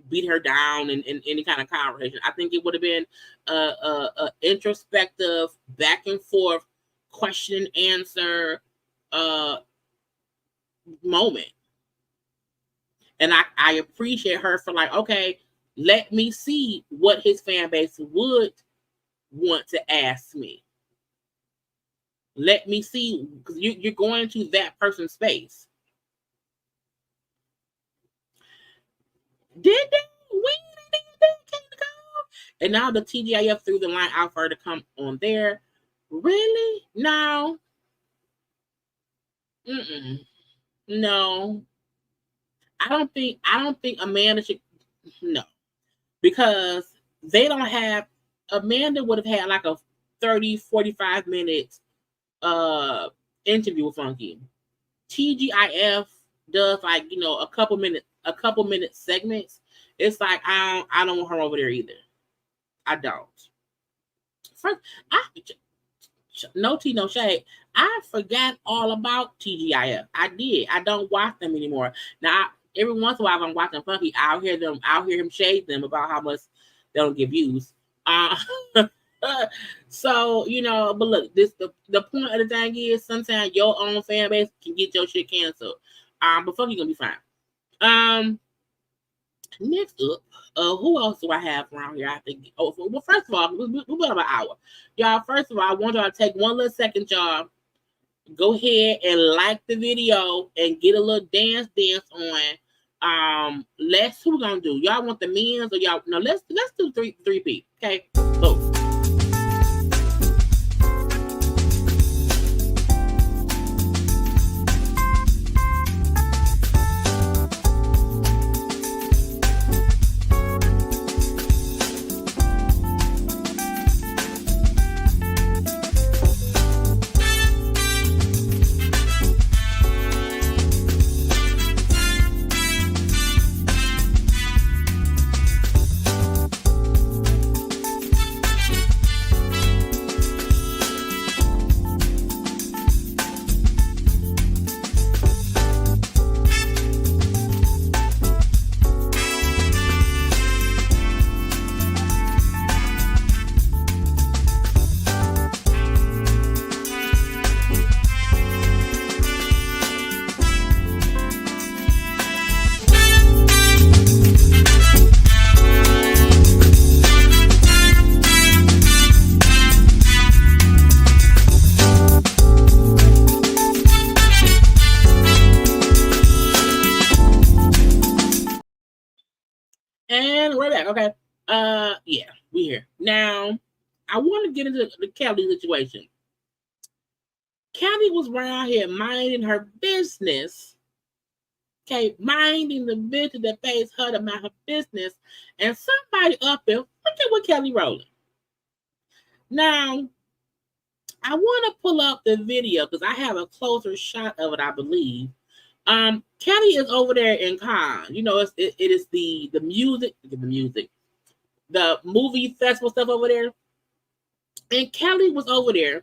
beat her down in any kind of conversation. I think it would have been a introspective, back and forth, question and answer moment. And I appreciate her for like, okay, let me see what his fan base would want to ask me. Let me see, because you're going to that person's space. Did they? And now the TGIF threw the line out for her to come on there. Really? No. No. I don't think Amanda should. No. Because they don't have. Amanda would have had like a 30, 45 minute interview with Funky. TGIF does like, a couple minutes a couple minute segments, it's like I don't want her over there either. I don't. First, no tea, no shade. I forgot all about TGIF. I did. I don't watch them anymore. Now, every once in a while, if I'm watching Funky, I'll hear him shade them about how much they don't get views. So, but look, the point of the thing is sometimes your own fan base can get your shit canceled. But Funky gonna be fine. Next up, who else do I have around here? I think. Oh, well, first of all, we've got about an hour, y'all. First of all, I want y'all to take one little second, y'all. Go ahead and like the video and get a little dance on. Who we gonna do? Y'all want the men's or y'all? No, let's do three P. Okay, boom. And we're back. Okay. Yeah, we here. Now, I want to get into the Kelly situation. Kelly was around here minding her business. Okay, minding the business that pays her to mind her business. And somebody up there, look at what Kelly rolling. Now, I want to pull up the video because I have a closer shot of it, I believe. Kelly is over there in Cannes. It is the movie festival stuff over there. And Kelly was over there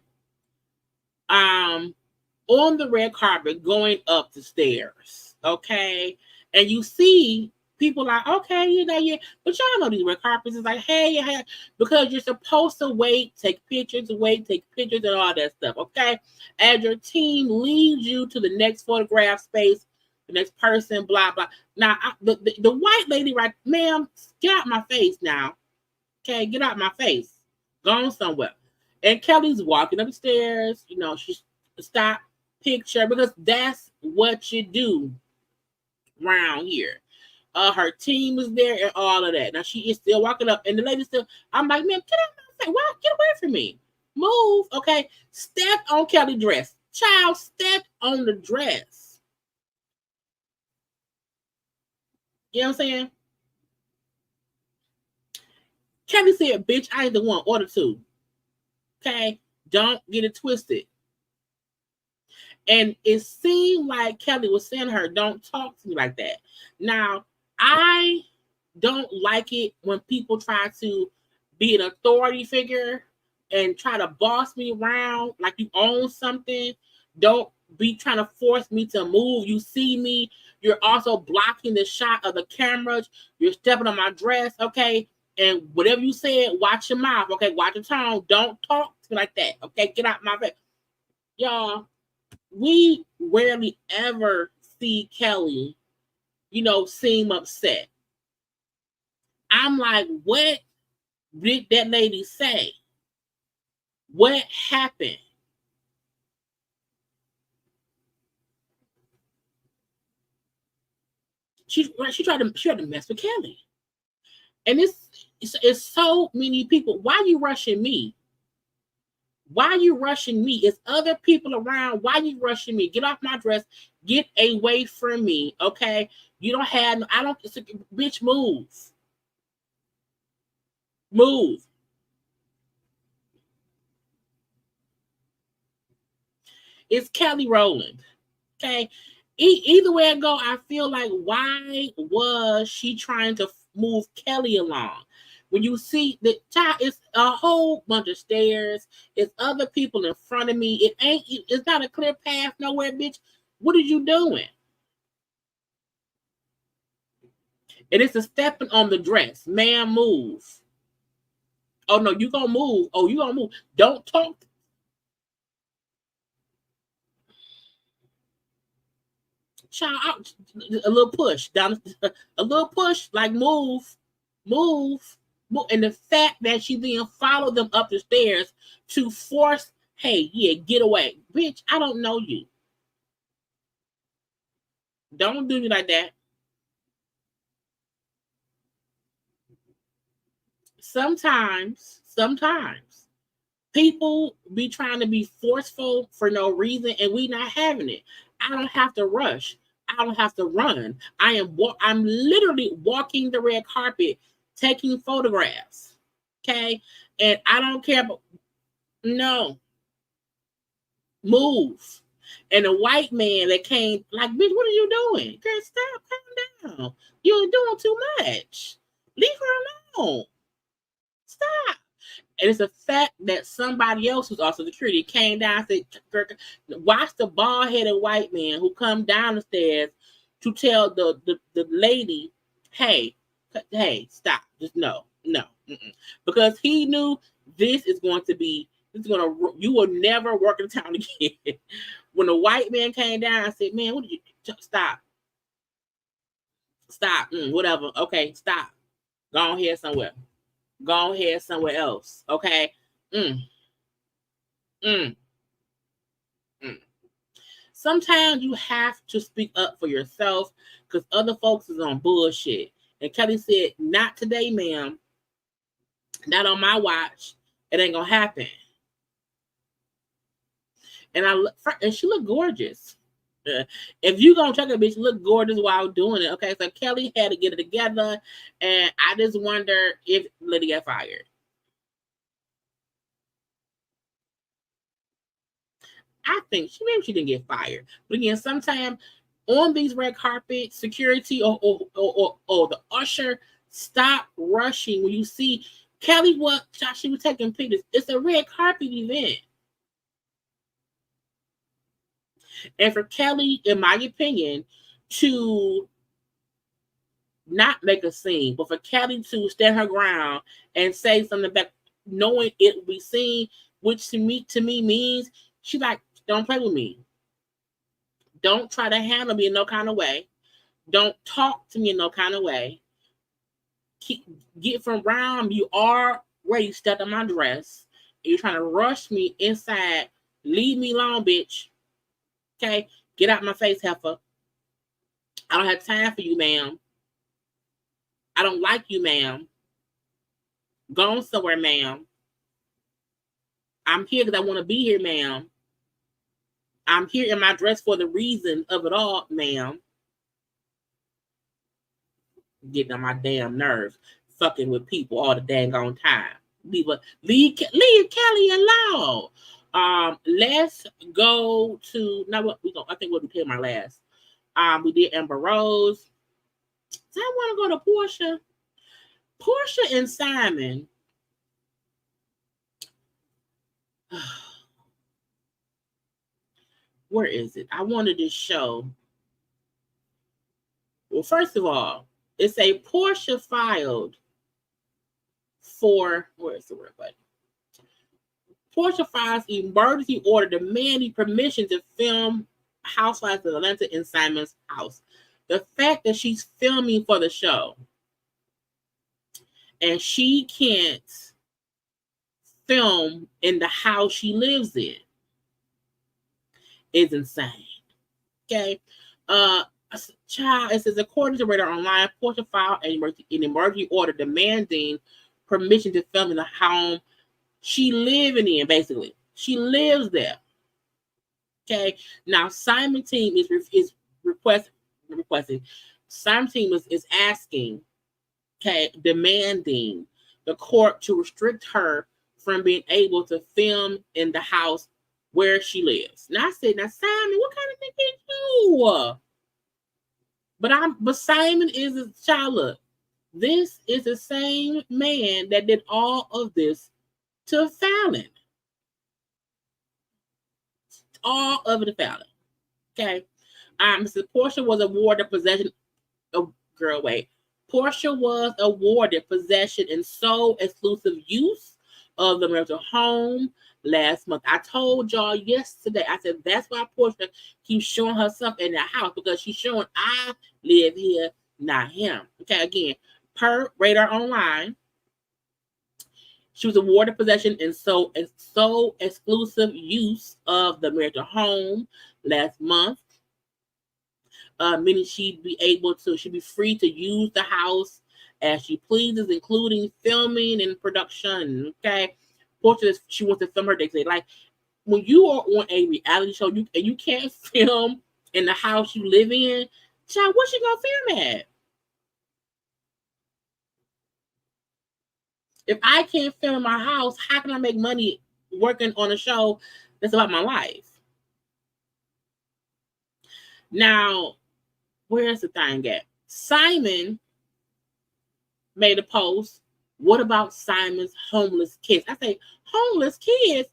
on the red carpet going up the stairs. Okay. And you see people like, okay, yeah. But y'all know these red carpets is like, hey, because you're supposed to take pictures, and all that stuff. Okay. As your team leads you to the next photograph space, the next person, blah, blah. Now, the white lady, right, ma'am, get out my face now. Okay, get out my face. Going somewhere. And Kelly's walking up the stairs. She stop picture because that's what you do around here. Her team is there and all of that. Now she is still walking up, and the lady still. I'm like, man, get out my face. Why? Get away from me. Move. Okay. Step on Kelly's dress. Child, step on the dress. You know what I'm saying? Kelly said, bitch, I ain't the one. Order two. Okay? Don't get it twisted. And it seemed like Kelly was saying to her, don't talk to me like that. Now, I don't like it when people try to be an authority figure and try to boss me around like you own something. Don't be trying to force me to move. You see me. You're also blocking the shot of the camera. You're stepping on my dress, okay? And whatever you said, watch your mouth, okay? Watch your tone. Don't talk to me like that, okay? Get out my face. Y'all, we rarely ever see Kelly, seem upset. I'm like, what did that lady say? What happened? She tried to mess with Kelly. And it's so many people. Why you rushing me? Why you rushing me? It's other people around. Why you rushing me? Get off my dress. Get away from me. Okay. You don't have, bitch, move. Move. It's Kelly Rowland. Okay. Either way I go, I feel like why was she trying to move Kelly along? When you see the child, it's a whole bunch of stairs. It's other people in front of me. It's not a clear path nowhere, bitch. What are you doing? And it's a stepping on the dress. Ma'am, move. Oh no, you gonna move. Oh, you gonna move. Don't talk. Child out. A little push down. A little push, like move. And the fact that she then followed them up the stairs to force, hey, yeah, get away. Bitch, I don't know you. Don't do me like that. Sometimes people be trying to be forceful for no reason, and we not having it. I don't have to rush. I don't have to run. I'm literally walking the red carpet, taking photographs. Okay, and I don't care. But no, move. And a white man that came like, bitch, what are you doing? Girl, stop, calm down. You're doing too much. Leave her alone. Stop. And it's a fact that somebody else who's also security came down and said, watch the bald-headed white man who come down the stairs to tell the lady, hey, stop. Just no. Mm-mm. Because he knew you will never work in town again. When the white man came down, I said, man, what did you, stop. Whatever. Okay, stop. Go ahead somewhere. Go ahead somewhere else. Okay. Sometimes you have to speak up for yourself because other folks is on bullshit. And Kelly said, not today, ma'am. Not on my watch. It ain't gonna happen. And she looked gorgeous. If you gonna check a bitch, look gorgeous while doing it. Okay, so Kelly had to get it together, and I just wonder if Liddy got fired. I think maybe she didn't get fired, but again, sometimes on these red carpet, security or the usher, stop rushing when you see Kelly. She was taking pictures. It's a red carpet event. And for Kelly, in my opinion, to not make a scene, but for Kelly to stand her ground and say something back, knowing it will be seen, which to me means she like, don't play with me. Don't try to handle me in no kind of way. Don't talk to me in no kind of way. Get from around. You already stepped on my dress. You're trying to rush me inside. Leave me alone, bitch. Okay, get out my face, heifer. I don't have time for you, ma'am. I don't like you, ma'am. Go on somewhere, ma'am. I'm here because I want to be here, ma'am. I'm here in my dress for the reason of it all, ma'am. Getting on my damn nerves, fucking with people all the dang on time. Leave Kelly alone. Let's go to now. What we go? I think we'll do Tamar last. We did Amber Rose. So I want to go to Porsha and Simon. Where is it? I wanted to show. Well, first of all, it's a Porsha filed for. Where's the word button? Porsha files emergency order demanding permission to film Housewives of Atlanta in Simon's house. The fact that she's filming for the show and she can't film in the house she lives in is insane. Okay. Child, it says according to Radar Online, Porsha filed an emergency order demanding permission to film in the home she living in, basically. She lives there. Okay. Now Simon team is requesting. Simon team is asking, okay, demanding the court to restrict her from being able to film in the house where she lives. Now I said, now Simon, what kind of thing is you? But Simon is a child. Look, this is the same man that did all of this to Fallon. All of it to Fallon. Okay. Mrs. Porsha was awarded possession of Porsha was awarded possession and sole exclusive use of the marital home last month. I told y'all yesterday, I said that's why Porsha keeps showing herself in the house, because she's showing I live here, not him. Okay, again, per Radar Online, she was awarded possession and sole exclusive use of the marital home last month. Meaning she'd be free to use the house as she pleases, including filming and production. Okay, Fortunately, she wants to film her day. Like when you are on a reality show, you can't film in the house you live in. Child, what's she gonna film at? If I can't film in my house, how can I make money working on a show that's about my life? Now, where's the thing at? Simon made a post. What about Simon's homeless kids? I say, homeless kids?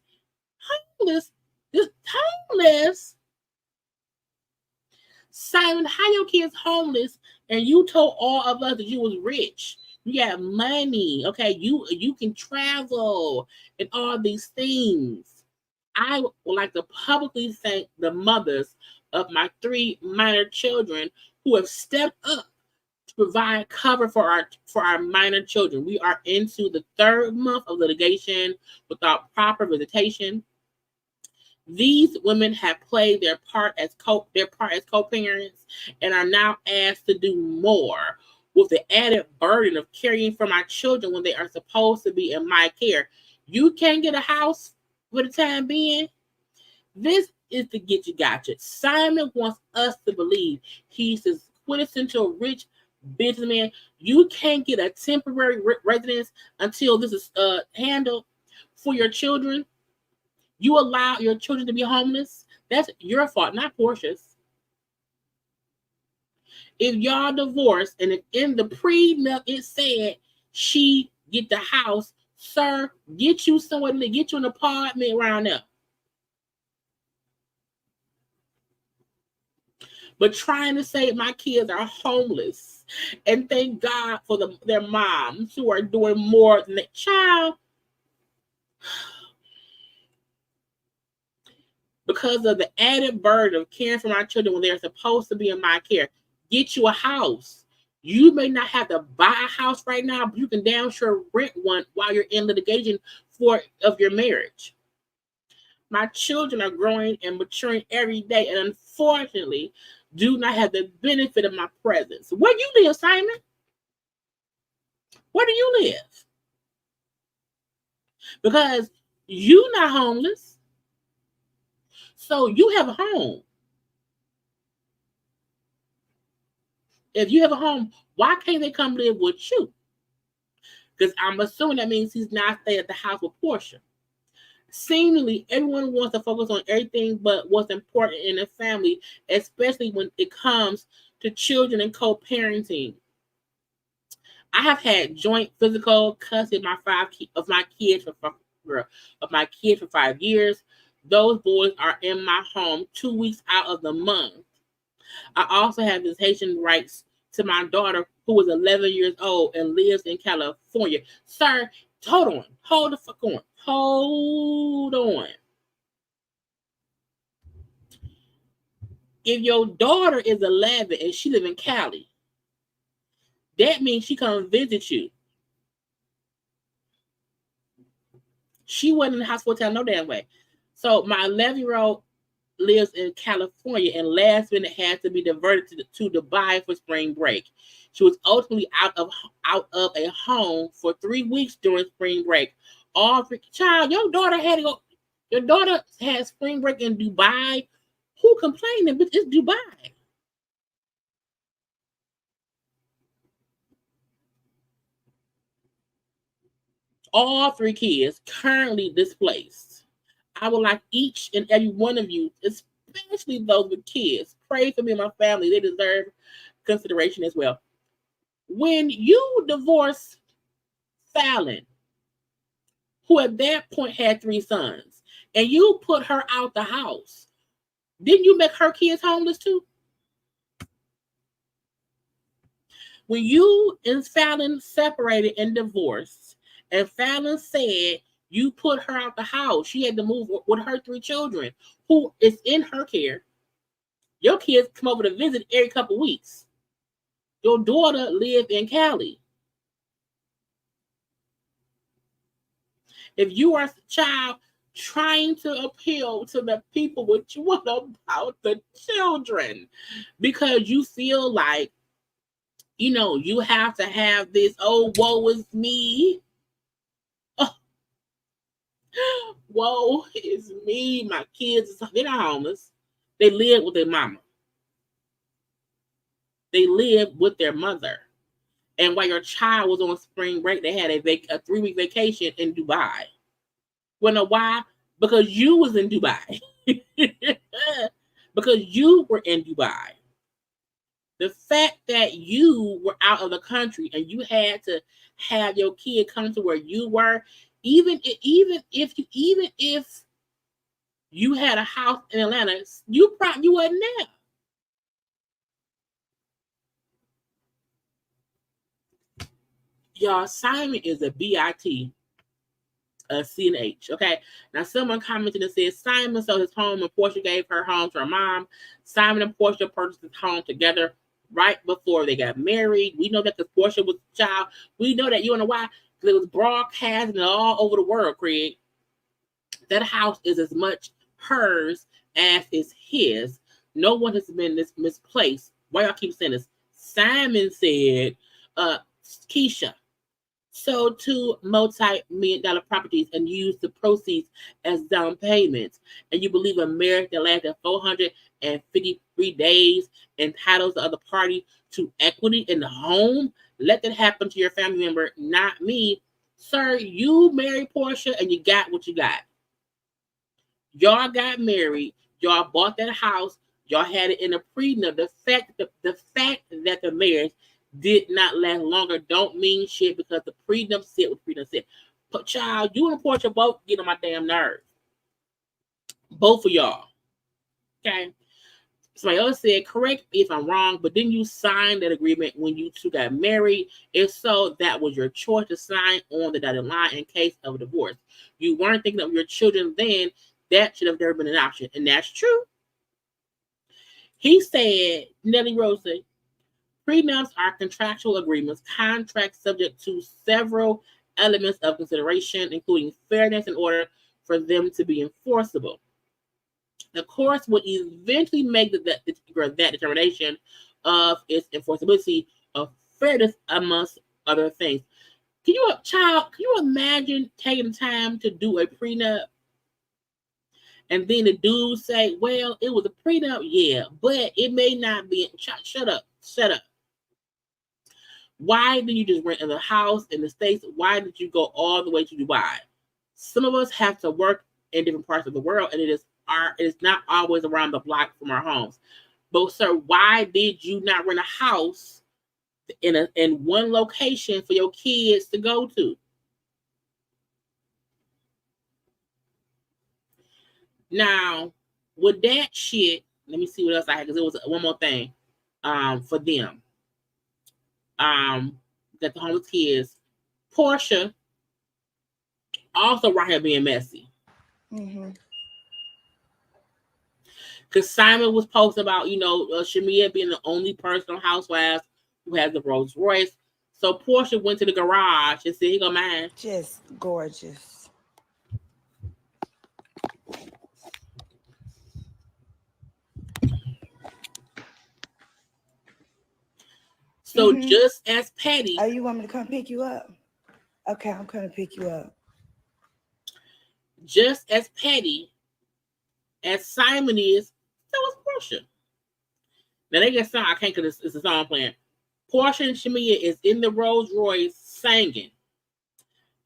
Homeless? Just homeless? Simon, how your kids homeless? And you told all of us that you was rich. You got money. Okay, you can travel and all these things. I would like to publicly thank the mothers of my 3 minor children who have stepped up to provide cover for our minor children. We are into the 3rd month of litigation without proper visitation. These women have played their part as co-parents and are now asked to do more, with the added burden of caring for my children when they are supposed to be in my care. You can't get a house for the time being. This is the get you gotcha. Simon wants us to believe he's a quintessential rich businessman. You can't get a temporary residence until this is handled for your children. You allow your children to be homeless. That's your fault, not Porsha's. If y'all divorced and if in the prenup it said she get the house, sir, get you somewhere to get you an apartment around there. But trying to say my kids are homeless, and thank God for their moms who are doing more than the child, because of the added burden of caring for my children when they're supposed to be in my care. Get you a house. You may not have to buy a house right now, but you can damn sure rent one while you're in litigation of your marriage. My children are growing and maturing every day, and unfortunately, do not have the benefit of my presence. Where do you live, Simon? Where do you live? Because you're not homeless, so you have a home. If you have a home, why can't they come live with you? Because I'm assuming that means he's not staying at the house with Porsha. Seemingly, everyone wants to focus on everything but what's important in a family, especially when it comes to children and co-parenting. I have had joint physical custody of my kids for 5 years. Those boys are in my home 2 weeks out of the month. I also have visitation rights to my daughter, who is 11 years old and lives in California. Sir, hold on. Hold the fuck on. Hold on. If your daughter is 11 and she lives in Cali, that means she come visit you. She wasn't in the house full-time no damn way. So my 11-year-old lives in California and last minute had to be diverted to Dubai for spring break. She was ultimately out of a home for 3 weeks during spring break. Child, your daughter had to go. Your daughter had spring break in Dubai. Who complaining? But it's Dubai. All 3 kids currently displaced. I would like each and every one of you, especially those with kids, pray for me and my family. They deserve consideration as well. When you divorce Fallon, who at that point had 3 sons, and you put her out the house, didn't you make her kids homeless too? When you and Fallon separated and divorced, and Fallon said you put her out the house, she had to move with her 3 children, who is in her care. Your kids come over to visit every couple weeks. Your daughter lived in Cali. If you are a child trying to appeal to the people, what you want about the children, because you feel like, you know, you have to have this, oh, woe is me. Oh, woe is me. My kids, they're not homeless. They live with their mama. They live with their mother. And while your child was on spring break, they had a 3-week vacation in Dubai. Well, know why? Because you was in Dubai. Because you were in Dubai. The fact that you were out of the country and you had to have your kid come to where you were, even if you had a house in Atlanta, you wasn't there. Y'all, Simon is a BIT, a CNH. Okay. Now, someone commented and said Simon sold his home and Porsha gave her home to her mom. Simon and Porsha purchased his home together right before they got married. We know that because Porsha was a child. We know that. You know why? Because it was broadcasted all over the world, Craig. That house is as much hers as is his. No one has been misplaced. Why y'all keep saying this? Simon said, Keisha sold 2 multi-million-dollar properties and used the proceeds as down payments. And you believe a marriage that lasted 453 days entitles the other party to equity in the home? Let that happen to your family member, not me. Sir, you married Porsha and you got what you got. Y'all got married. Y'all bought that house. Y'all had it in a prenup. The fact that the marriage did not last longer don't mean shit because the prenup said what prenup said. But child, you and Porsha both get on my damn nerves. Both of y'all. Okay. Somebody else said, correct me if I'm wrong, but didn't you sign that agreement when you 2 got married? If so, that was your choice to sign on the dotted line in case of a divorce. You weren't thinking of your children then. That should have never been an option. And that's true. He said, Nelly Rose said, prenups are contractual agreements, contracts subject to several elements of consideration, including fairness in order for them to be enforceable. The courts would eventually make that determination of its enforceability of fairness amongst other things. Can you imagine taking the time to do a prenup? And then the dude say, well, it was a prenup, yeah, but it may not be. Shut up. Why did you just rent in the house in the States? Why did you go all the way to Dubai? Some of us have to work in different parts of the world, and it is not always around the block from our homes. But sir, why did you not rent a house in one location for your kids to go to? Now, with that shit, let me see what else I had, because it was one more thing for them. That the homeless kids, Porsha also right here being messy. Because Simon was posting about, Shamia being the only person on Housewives who has the Rolls Royce. So Porsha went to the garage and said, "He go mine." Just gorgeous. So just as petty. Oh, you want me to come pick you up? Okay, I'm going to pick you up. Just as petty as Simon is, so was Porsha. Now they get song. I can't because it's a song playing. Porsha and Shamia is in the Rolls Royce singing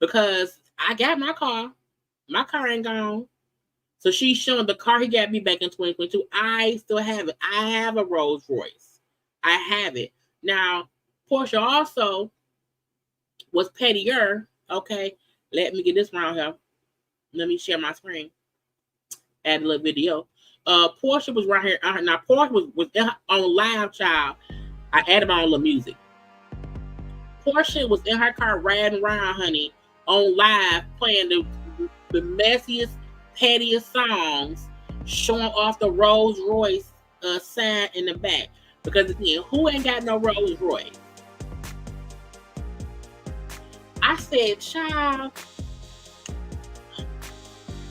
because I got my car. My car ain't gone. So she's showing the car he got me back in 2022. I still have it. I have a Rolls Royce. I have it. Now, Porsha also was pettier. Okay, let me get this round here. Let me share my screen. Add a little video. Porsha was right here. Now, Porsha was on live, child. I added my own little music. Porsha was in her car riding around, honey, on live, playing the messiest, pettiest songs, showing off the Rolls Royce sign in the back. Because again, who ain't got no Rolls Royce? I said, child,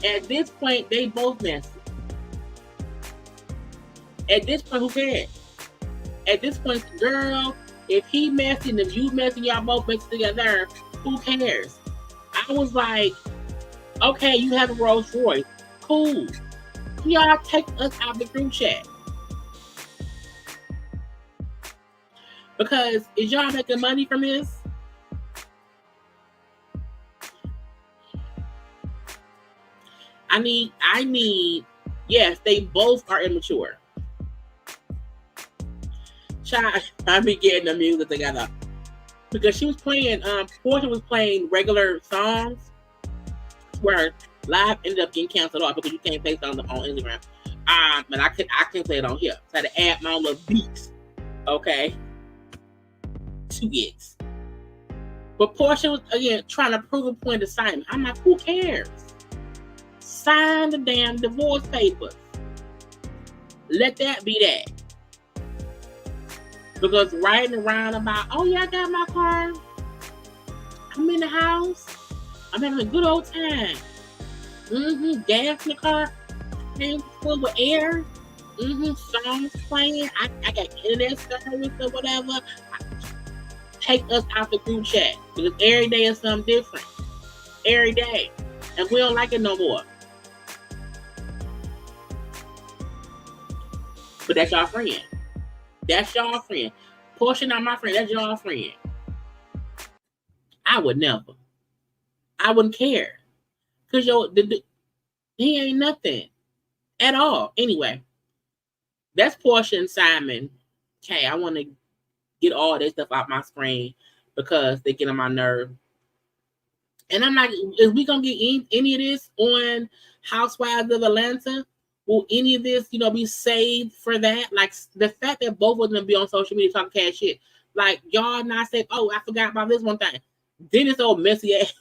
at this point, they both messy. At this point, who cares? At this point, girl, if he messy and if you messy, y'all both messy together, who cares? I was like, okay, you have a Rolls Royce. Cool. Y'all take us out the group chat. Because is y'all making money from this? I need, yes, they both are immature. Child, I be getting the music together. Because she was playing, Porsha was playing regular songs where live ended up getting canceled off because you can't play songs on Instagram. But I can play it on here. So I had to add my own little beats. Okay. 2 gigs. But Porsha was, again, trying to prove a point to Simon. I'm like, who cares? Sign the damn divorce papers. Let that be that. Because riding around about, oh yeah, I got my car. I'm in the house. I'm having a good old time. Gas in the car. Full with air. Songs playing. I got internet service or whatever. Take us out the group chat. Because every day is something different. Every day. And we don't like it no more. But that's y'all friend. That's y'all friend. Porsha not my friend. That's y'all friend. I would never. I wouldn't care. Because he ain't nothing. At all. Anyway. That's Porsha and Simon. Okay, I want to get all this stuff out my screen because they get on my nerve. And I'm like, is we going to get any of this on Housewives of Atlanta? Will any of this, be saved for that? Like, the fact that both of them be on social media talking cash shit. Like, y'all not say, oh, I forgot about this one thing. Then it's so messy ass.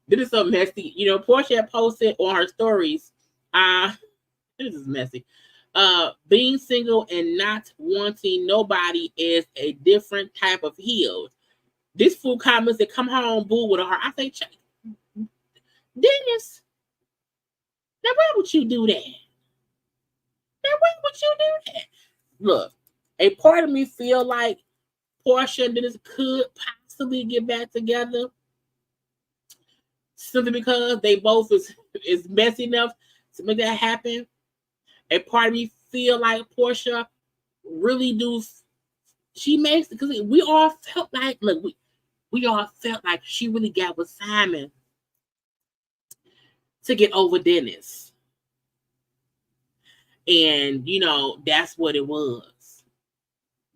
Then it's so messy. Porsha posted on her stories, this is messy. Being single and not wanting nobody is a different type of healed. This fool comments that come home, boo, with a heart. I say, Dennis, now why would you do that? Look, a part of me feel like Porsha and Dennis could possibly get back together simply because they both is messy enough to make that happen. A part of me feel like Porsha really do. She makes it because we all felt like, look, we all felt like she really got with Simon to get over Dennis. And, that's what it was.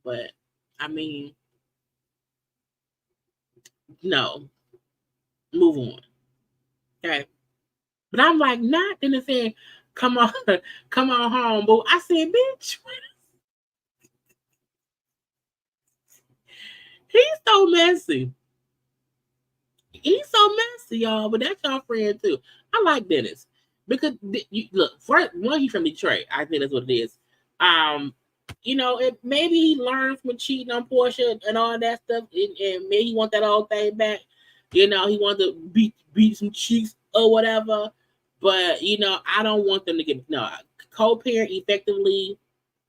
But, I mean, no. Move on. Okay. But I'm like, not Dennis saying, come on home. But I said, bitch, he's so messy. He's so messy, y'all. But that's y'all friend, too. I like Dennis. Because, look, first, one, he's from Detroit. I think that's what it is. Maybe he learned from cheating on Porsha and all that stuff. And maybe he want that old thing back. He wanted to beat some cheeks or whatever. But, I don't want them to co-parent effectively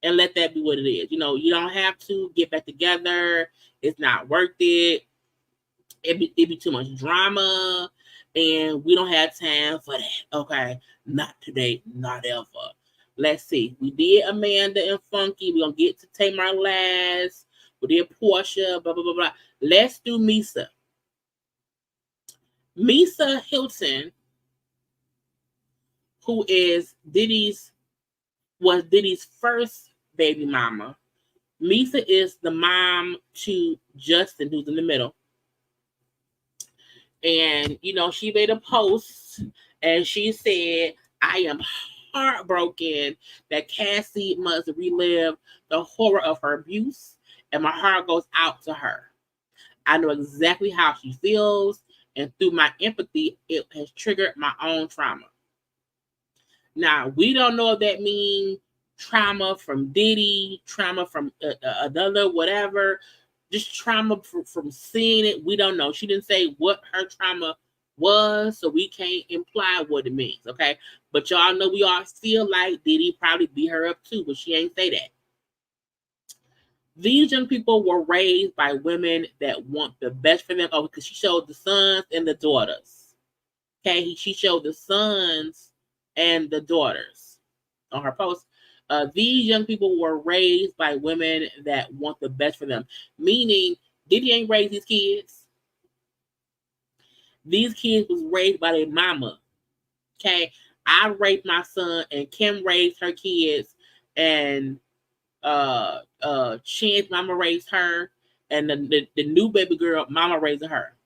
and let that be what it is. You don't have to get back together. It's not worth it. It'd be too much drama. And we don't have time for that. Okay. Not today. Not ever. Let's see. We did Amanda and Funky. We're going to get to Tamar last. We did Porsha. Blah, blah, blah, blah. Let's do Misa. Misa Hylton, who was Diddy's first baby mama. Misa is the mom to Justin, who's in the middle. And, you know, she made a post and she said, I am heartbroken that Cassie must relive the horror of her abuse, and my heart goes out to her. I know exactly how she feels, and through my empathy, it has triggered my own trauma. Now, we don't know if that means trauma from Diddy, trauma from another, whatever, just trauma from seeing it. We don't know. She didn't say what her trauma was, so we can't imply what it means, okay? But y'all know we all feel like Diddy probably beat her up too, but she ain't say that. These young people were raised by women that want the best for them. Oh, because she showed the sons and the daughters. Okay, she showed the sons and the daughters on her post. These young people were raised by women that want the best for them. Meaning, Diddy ain't raised these kids. These kids was raised by their mama. Okay, I raised my son, and Kim raised her kids, and Chan's mama raised her, and the new baby girl mama raising her.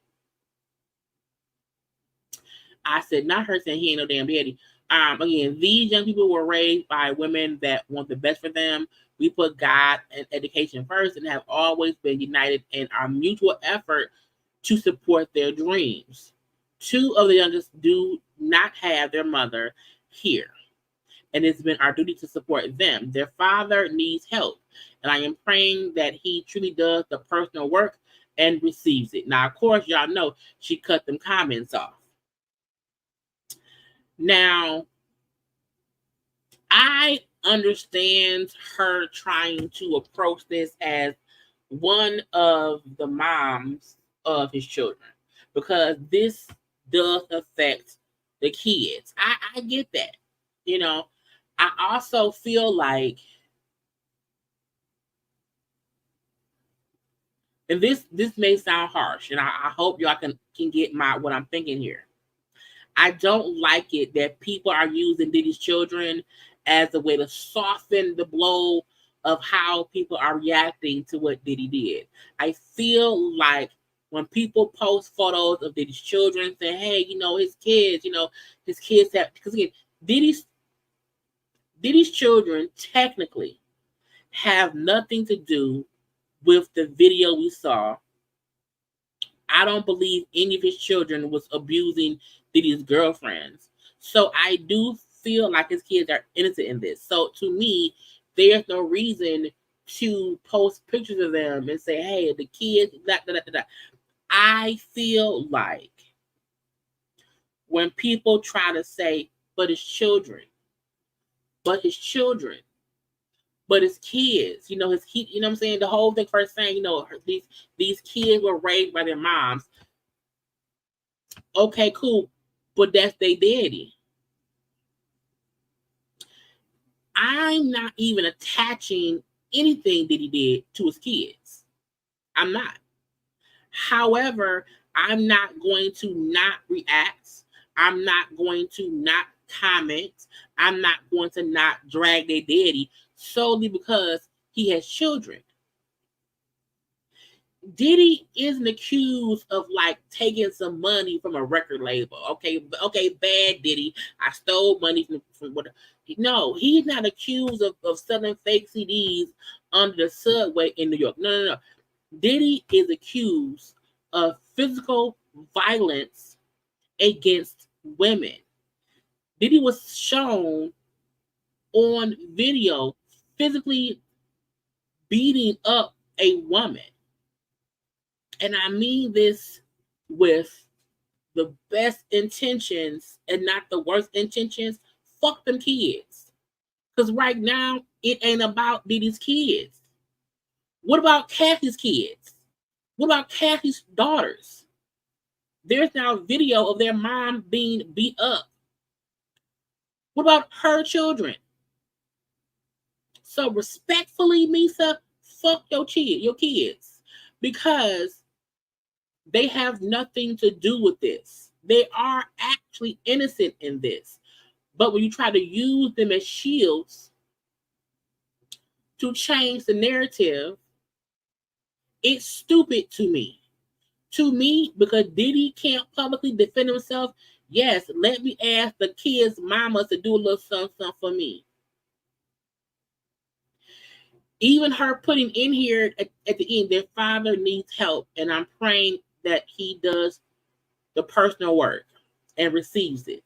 I said, not her saying he ain't no damn daddy. Again, these young people were raised by women that want the best for them. We put God and education first and have always been united in our mutual effort to support their dreams. Two of the youngest do not have their mother here, and it's been our duty to support them. Their father needs help, and I am praying that he truly does the personal work and receives it. Now, of course, y'all know she cut them comments off. Now, I understand her trying to approach this as one of the moms of his children, because this does affect the kids. I get that. You know, I also feel like, and this may sound harsh, and I hope y'all can get what I'm thinking here. I don't like it that people are using Diddy's children as a way to soften the blow of how people are reacting to what Diddy did. I feel like when people post photos of Diddy's children, say, hey, you know, his kids have, because again, Diddy's children technically have nothing to do with the video we saw. I don't believe any of his children was abusing Diddy's girlfriends. So I do feel like his kids are innocent in this. So to me, there's no reason to post pictures of them and say, hey, the kids, da, da, da, da. I feel like when people try to say, but his children, but his kids, you know, you know what I'm saying? The whole thing first saying, you know, these kids were raised by their moms. Okay, cool. But that's their daddy. I'm not even attaching anything that he did to his kids. I'm not. However, I'm not going to not react. I'm not going to not comment. I'm not going to not drag their daddy solely because he has children. Diddy isn't accused of like taking some money from a record label. Okay, bad Diddy. I stole money from what? No, he's not accused of selling fake CDs under the subway in New York. No. Diddy is accused of physical violence against women. Diddy was shown on video physically beating up a woman. And I mean this with the best intentions and not the worst intentions. Fuck them kids. Because right now, it ain't about Diddy's kids. What about Kathy's kids? What about Kathy's daughters? There's now video of their mom being beat up. What about her children? So respectfully, Misa, fuck your kids. Because they have nothing to do with this. They are actually innocent in this. But when you try to use them as shields to change the narrative, it's stupid to me. To me, because Diddy can't publicly defend himself, yes, let me ask the kids' mamas to do a little something for me. Even her putting in here at the end, their father needs help, and I'm praying that he does the personal work and receives it.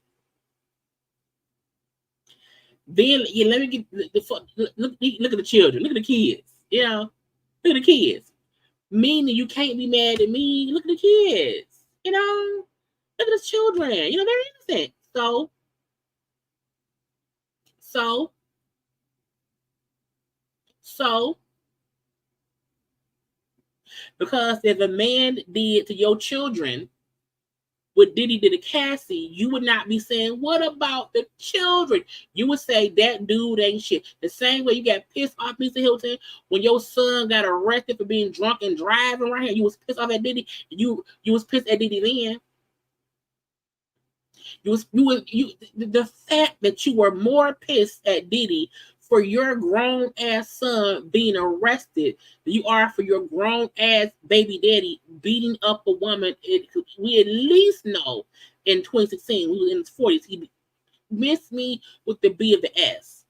Then let me get look at the children, look at the kids, you know, look at the kids. Meaning you can't be mad at me. Look at the kids, you know, look at the children, you know, they're innocent. So, because if a man did to your children what Diddy did to Cassie, you would not be saying, what about the children? You would say that dude ain't shit. The same way you got pissed off Misa Hylton when your son got arrested for being drunk and driving right here. You was pissed off at Diddy. You was pissed at Diddy then. The fact that you were more pissed at Diddy for your grown ass son being arrested than you are for your grown ass baby daddy beating up a woman. We at least know in 2016, we was in his 40s, he missed me with the B of the S.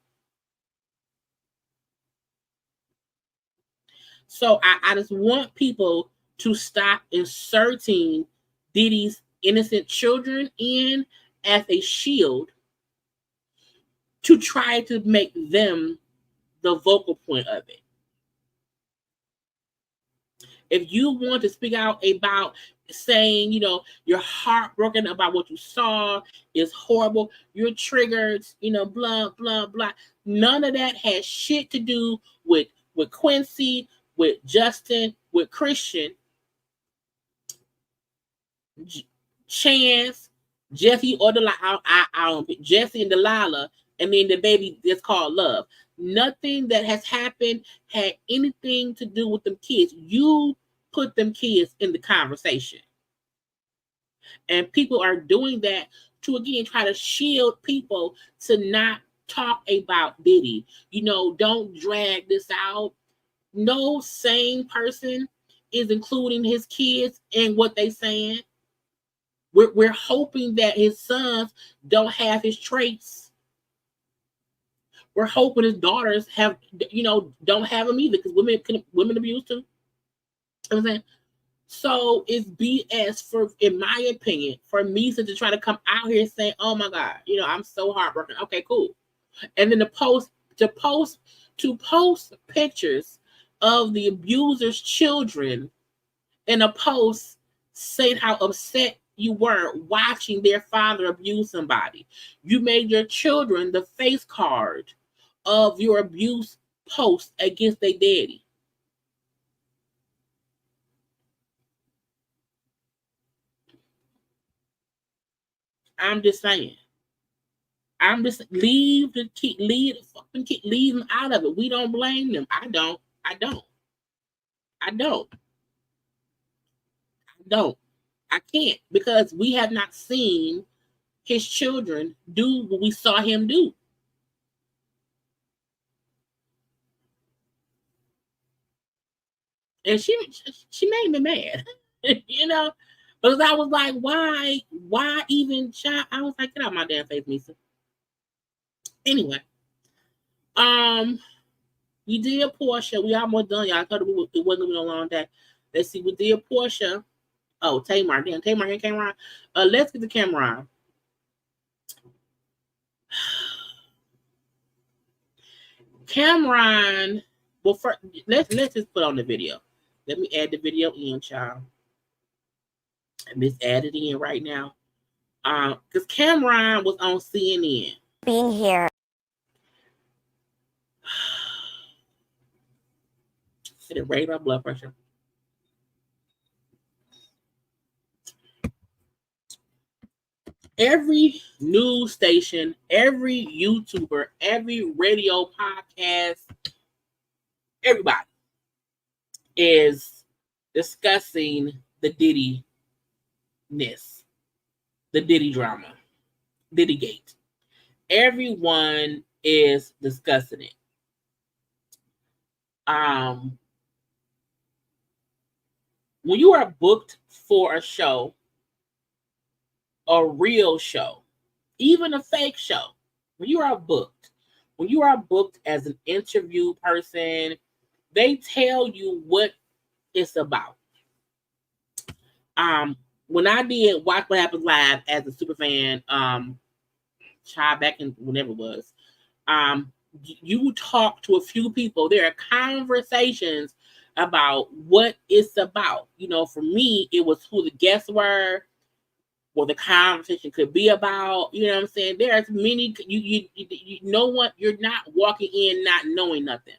So I just want people to stop inserting Diddy's innocent children in as a shield to try to make them the vocal point of it. If you want to speak out about saying, you know, you're heartbroken about what you saw is horrible, you're triggered, you know, blah, blah, blah. None of that has shit to do with Quincy, with Justin, with Christian, Chance, Jesse, or Jesse and Delilah, and then the baby that's called Love. Nothing that has happened had anything to do with them kids. You put them kids in the conversation. And people are doing that to, again, try to shield people to not talk about Diddy. You know, don't drag this out. No sane person is including his kids in what they saying. We're hoping that his sons don't have his traits. We're hoping his daughters have, you know, don't have them either, because women abuse too. You know what I'm saying? So it's BS for, in my opinion, for Misa to try to come out here saying, "Oh my God, you know, I'm so heartbroken." Okay, cool. And then to post pictures of the abuser's children in a post saying how upset you were watching their father abuse somebody. You made your children the face card of your abuse post against their daddy. I'm just saying. Leave them out of it. We don't blame them. I don't. I can't, because we have not seen his children do what we saw him do. And she made me mad, you know, because I was like, why even child? I was like, get out my damn face, Misa. Anyway, we did Porsha. We almost done, y'all. I thought it wasn't gonna be a long day. Let's see, we did Porsha. Oh, Tamar. Damn, Tamar and Camron. Let's get to Camron. Camron. Well, first, let's just put on the video. Let me add the video in, child. And let's add it in right now. Because Camron was on CNN. Being here. Did it raise my blood pressure? Every news station, every YouTuber, every radio podcast, everybody is discussing the Diddy-ness, the Diddy drama, Diddygate. Everyone is discussing it. When you are booked for a show, a real show, even a fake show, when you are booked as an interview person, they tell you what it's about. When I did Watch What Happens Live as a super fan, child back in whenever it was, you talk to a few people. There are conversations about what it's about. You know, for me, it was who the guests were, what the conversation could be about. You know what I'm saying? There's many. You know what? You're not walking in not knowing nothing.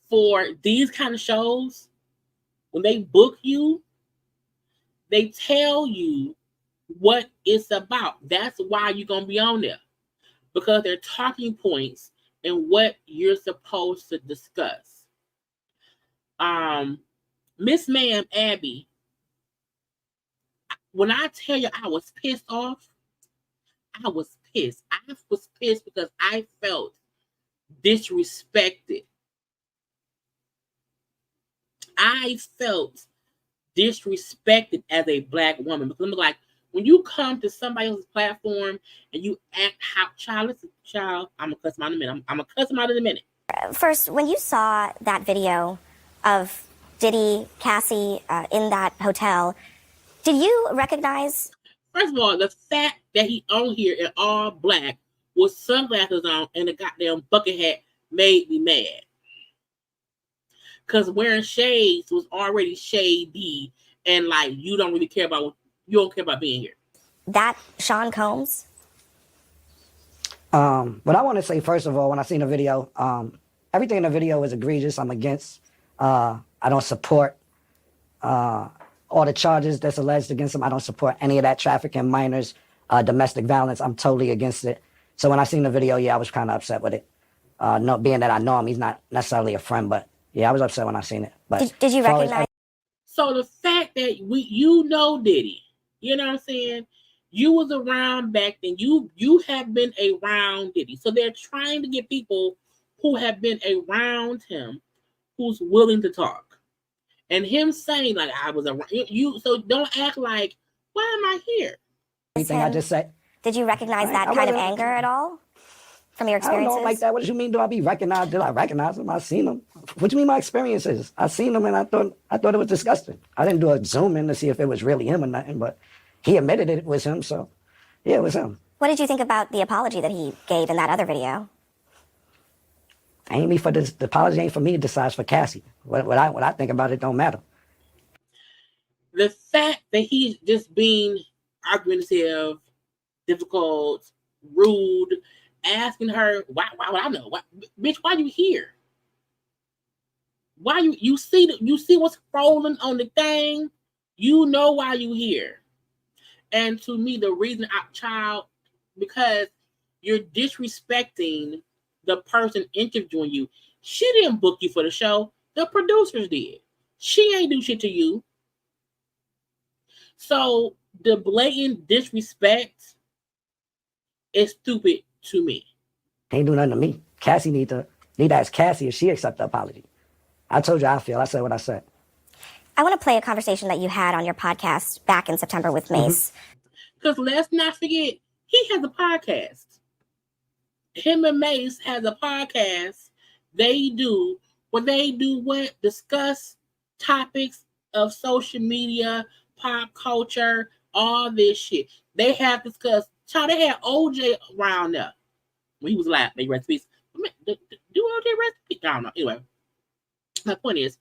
For these kind of shows, when they book you, they tell you what it's about. That's why you're gonna be on there, because they're talking points and what you're supposed to discuss. Miss Ma'am Abby, when I tell you I was pissed off, I was pissed. I was pissed because I felt disrespected. I felt disrespected as a Black woman, because I'm like, when you come to somebody else's platform and you act how, child, I'm gonna cuss them out in a minute. I'm gonna cuss them out in a minute. First, when you saw that video of Diddy, Cassie in that hotel, did you recognize? First of all, the fact that he on here in all black with sunglasses on and a goddamn bucket hat made me mad. Because wearing shades was already shady, and like you don't care about being here. That Sean Combs? What I want to say, first of all, when I seen the video, everything in the video is egregious. I'm against. I don't support all the charges that's alleged against him. I don't support any of that trafficking, minors, domestic violence. I'm totally against it. So when I seen the video, yeah, I was kind of upset with it. No, being that I know him, he's not necessarily a friend, but yeah, I was upset when I seen it. But did you recognize? So the fact that you know Diddy, you know what I'm saying? You was around back then. You have been around Diddy. So they're trying to get people who have been around him, who's willing to talk. And him saying like I was around you, so don't act like, why am I here? Everything I just said. Did you recognize that kind of anger at all from your experiences? I don't know like that. What do you mean? Do I be recognized? Did I recognize him? I seen him. What do you mean my experiences? I seen him and I thought it was disgusting. I didn't do a zoom in to see if it was really him or nothing, but he admitted it was him. So yeah, it was him. What did you think about the apology that he gave in that other video? The apology ain't for me to decide, for Cassie. What I think about it don't matter. The fact that he's just being argumentative, difficult, rude, asking her, why I know, bitch, why you here? Why you see what's rolling on the thing? You know why you here. And to me, the reason because you're disrespecting the person interviewing you. She didn't book you for the show. The producers did. She ain't do shit to you. So the blatant disrespect is stupid to me. Ain't do nothing to me. Cassie need to ask Cassie if she accept the apology. I told you how I feel. I said what I said. I want to play a conversation that you had on your podcast back in September with Mace. Because let's not forget, he has a podcast. Him and Mace has a podcast. They do what? Discuss topics of social media, pop culture, all this shit. They have discussed. They had OJ around there when he was alive. They recipes. Do OJ recipes? I don't know. Anyway, my point is,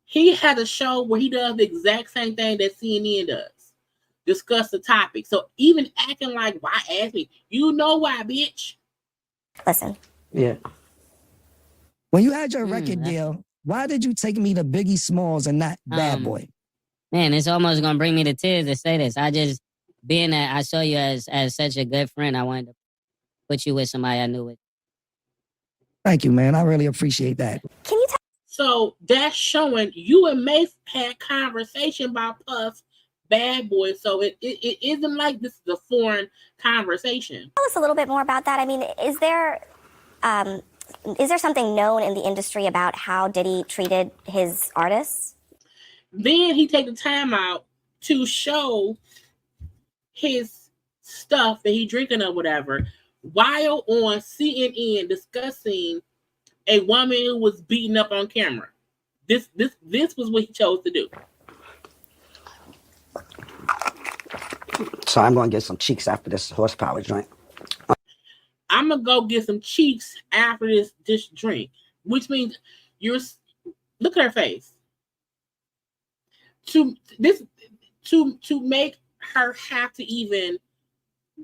he has a show where he does the exact same thing that CNN does. Discuss the topic. So even acting like, why ask me? You know why, bitch? Listen. Yeah. When you had your record deal, why did you take me to Biggie Smalls and not Bad Boy? Man, it's almost gonna bring me to tears to say this. I just, being that I saw you as such a good friend, I wanted to put you with somebody I knew with. Thank you, man. I really appreciate that. Can you So that's showing you and Mace had conversation about Puff, Bad Boy. So it isn't like this is a foreign conversation. tell us a little bit more about that? I mean, is there Is there something known in the industry about how Diddy treated his artists? Then he take the time out to show his stuff that he drinking or whatever, while on CNN discussing a woman who was beaten up on camera. This was what he chose to do. So I'm going to get some cheeks after this horsepower joint. I'm gonna go get some cheeks after this drink, which means look at her face. To make her have to even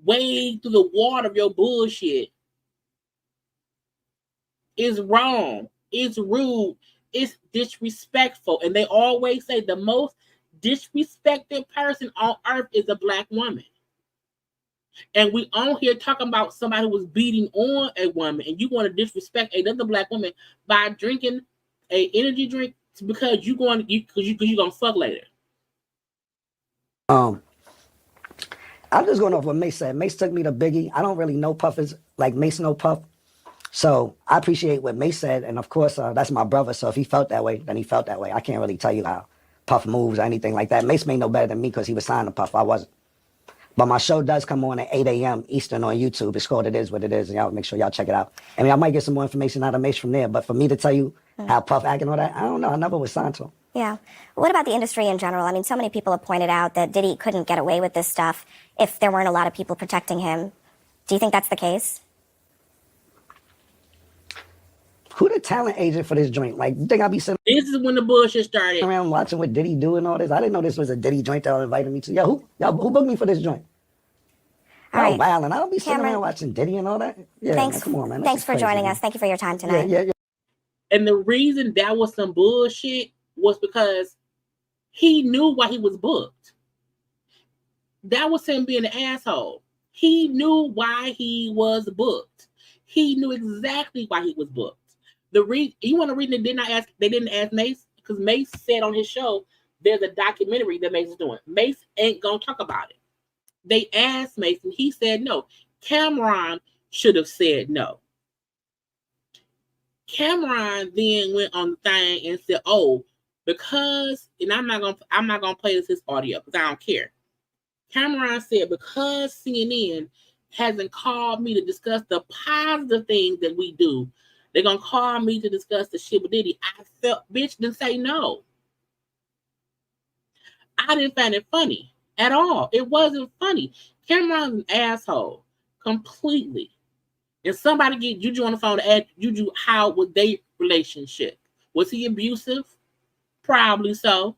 wade through the water of your bullshit is wrong. It's rude. It's disrespectful. And they always say the most disrespected person on earth is a black woman. And we on here talking about somebody who was beating on a woman, and you want to disrespect another black woman by drinking a energy drink because you're gonna fuck later. I'm just going off what Mace said. Mace took me to Biggie. I don't really know Puff is like Mace no Puff. So I appreciate what Mace said. And of course, that's my brother. So if he felt that way, then he felt that way. I can't really tell you how Puff moves or anything like that. Mace may know better than me because he was signed to Puff. I wasn't. But my show does come on at 8 a.m. Eastern on YouTube. It's called It Is What It Is. And y'all make sure y'all check it out. I mean, I might get some more information out of Mace from there. But for me to tell you how Puff acting all that, I don't know. I never was signed to him. Yeah. What about the industry in general? I mean, so many people have pointed out that Diddy couldn't get away with this stuff if there weren't a lot of people protecting him. Do you think that's the case? Who the talent agent for this joint? Like, you think I'll be sitting This is when the bullshit started. around watching what Diddy do and all this? I didn't know this was a Diddy joint that invited me to. Yo, who booked me for this joint? All right. Wow, and I'll be sitting Cameron, around watching Diddy and all that. Yeah, thanks, man, come on, man. Thanks for joining us. Thank you for your time tonight. Yeah. And the reason that was some bullshit was because he knew why he was booked. That was him being an asshole. He knew why he was booked. He knew exactly why he was booked. You want to read they didn't ask Mace? Because Mace said on his show there's a documentary that Mace is doing. Mace ain't gonna talk about it. They asked Mace and he said no. Camron should have said no. Camron then went on the thing and said, "Oh, because," and I'm not gonna play this audio because I don't care. Camron said because CNN hasn't called me to discuss the positive things that we do, they're gonna call me to discuss the shit with Diddy. I felt bitch didn't say no. I didn't find it funny at all. It wasn't funny. Cameron's an asshole completely. And somebody get Juju on the phone to ask Juju how was their relationship. Was he abusive? Probably so.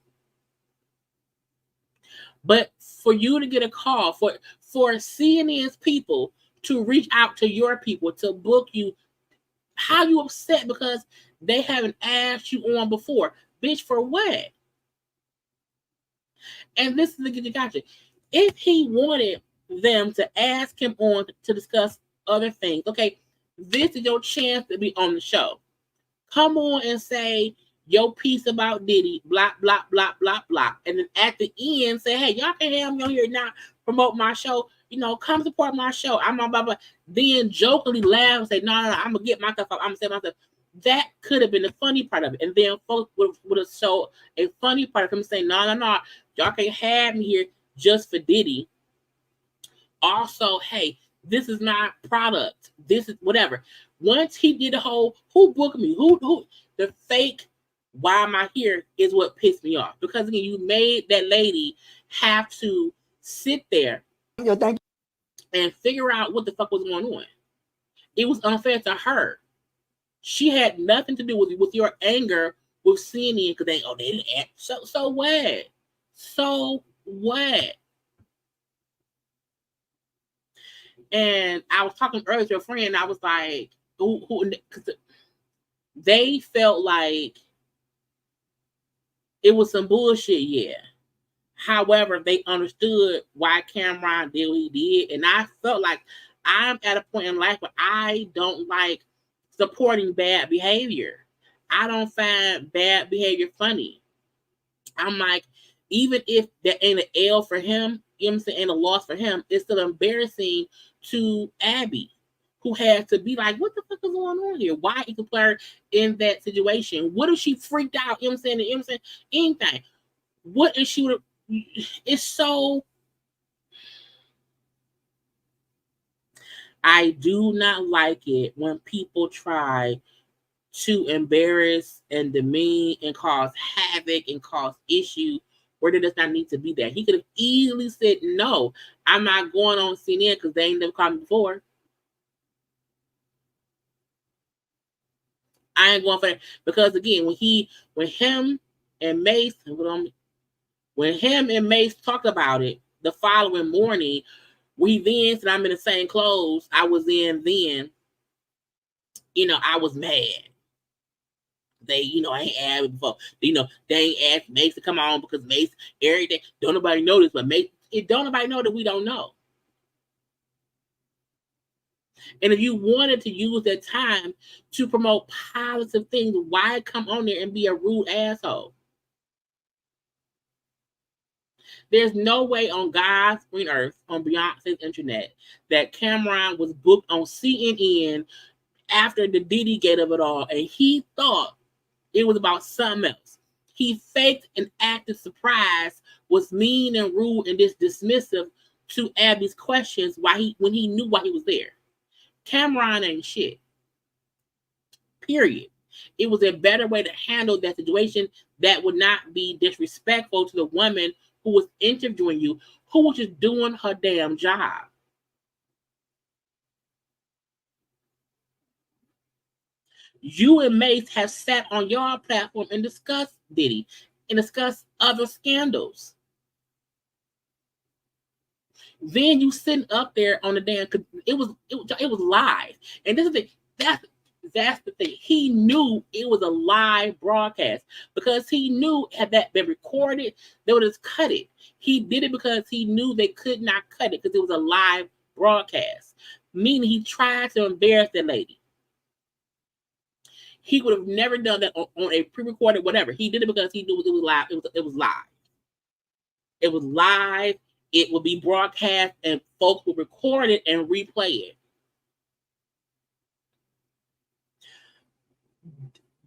But for you to get a call, for CNN's people to reach out to your people to book you, how you upset because they haven't asked you on before? Bitch, for what? And this is the gotcha. If he wanted them to ask him on to discuss other things, okay, this is your chance to be on the show. Come on and say your piece about Diddy, blah, blah, blah, blah, blah. And then at the end, say, hey, y'all can have me on here now, promote my show. You know, come support my show. I'm on blah, blah. Then jokingly laugh and say, no, I'm going to get myself up. I'm going to say myself. That could have been the funny part of it. And then folks would have showed a funny part of him saying, no, y'all can't have me here just for Diddy. Also, hey, this is not product. This is whatever. Once he did the whole, who booked me? Who the fake, why am I here is what pissed me off. Because again, you made that lady have to sit there and figure out what the fuck was going on. It was unfair to her. She had nothing to do with your anger with CNN because they didn't act. So what? So what? And I was talking earlier to a friend. I was like, because they felt like it was some bullshit, yeah. However, they understood why Camron did what he did. And I felt like I'm at a point in life where I don't like supporting bad behavior. I don't find bad behavior funny. I'm like, even if that ain't an L for him, you know what I'm saying, and a loss for him, it's still embarrassing to Abby, who had to be like, what the fuck is going on here? Why is the player in that situation? What if she freaked out? You know what I'm saying? You know what I'm saying? Anything. What if she would have? It's so. I do not like it when people try to embarrass and demean and cause havoc and cause issue where there does not need to be there. He could have easily said, no, I'm not going on CNN because they ain't never called me before. I ain't going for that. Because again, when him and Mace talked about it the following morning, we then said I'm in the same clothes I was in then, I was mad. They, I ain't asked before. They ain't asked Mace to come on because Mace, every day, don't nobody know this, but Mace, don't nobody know that we don't know. And if you wanted to use that time to promote positive things, why come on there and be a rude asshole? There's no way on God's green earth, on Beyonce's internet, that Camron was booked on CNN after the Diddy gate of it all, and he thought it was about something else. He faked an active surprise, was mean and rude and just dismissive to Abby's questions when he knew why he was there. Camron ain't shit. Period. It was a better way to handle that situation that would not be disrespectful to the woman who was interviewing you, who was just doing her damn job. You and Mace have sat on your platform and discussed Diddy and discussed other scandals. Then you sitting up there on the damn, it was live. And this is the that's the thing. He knew it was a live broadcast because he knew had that been recorded, they would just cut it. He did it because he knew they could not cut it because it was a live broadcast. Meaning he tried to embarrass that lady. He would have never done that on a pre-recorded whatever. He did it because he knew it was live. It was live. It was live. It would be broadcast, and folks would record it and replay it.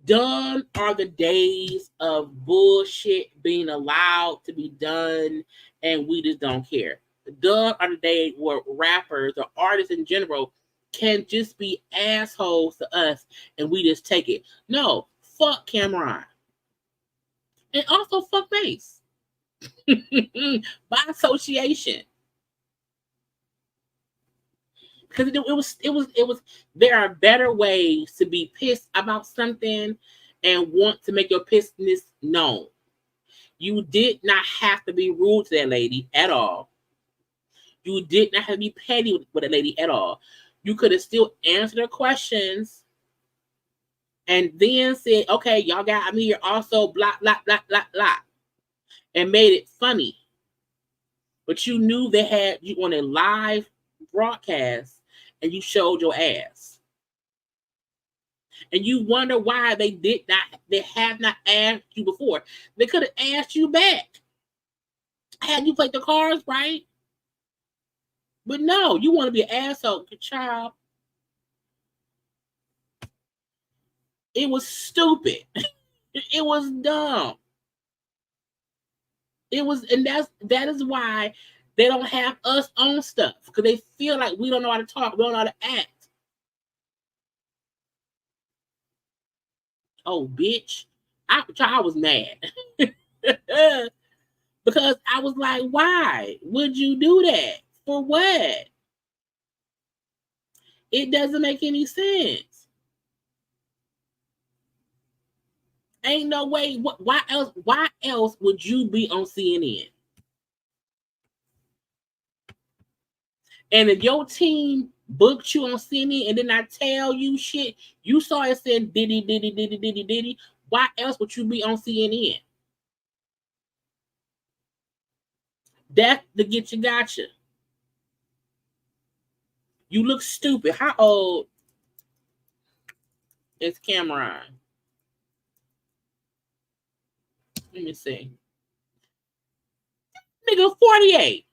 Done are the days of bullshit being allowed to be done, and we just don't care. Done are the days where rappers or artists in general can just be assholes to us, and we just take it. No, fuck Camron, and also fuck Mace by association. Because it was. There are better ways to be pissed about something and want to make your pissedness known. You did not have to be rude to that lady at all. You did not have to be petty with that lady at all. You could have still answered her questions and then said, okay, y'all got me here also, blah, blah, blah, blah, blah, and made it funny. But you knew they had you on a live broadcast and you showed your ass. And you wonder why they have not asked you before. They could have asked you back. Had you played the cards right? But no, you want to be an asshole, child. It was stupid. It was dumb. That is why they don't have us on stuff, because they feel like we don't know how to talk, we don't know how to act. Oh, bitch. I was mad. Because I was like, why would you do that? For what? It doesn't make any sense. Ain't no way. Why else would you be on CNN? And if your team booked you on CNN and did not tell you shit, you saw it said Diddy. Why else would you be on CNN? That's the get you gotcha. You look stupid. How old is Camron? Let me see. Nigga, 48.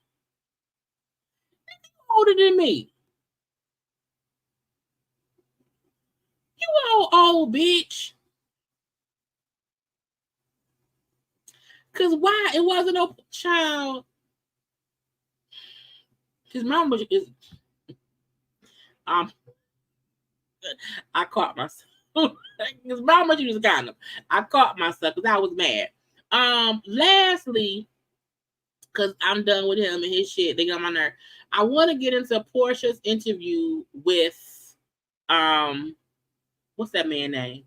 Older than me. You old bitch. Cause why? It wasn't no child. His mom was I caught myself. His mom was using condom. I caught myself because I was mad. Lastly, because I'm done with him and his shit, they got on my nerve. I want to get into Porsha's interview with what's that man name?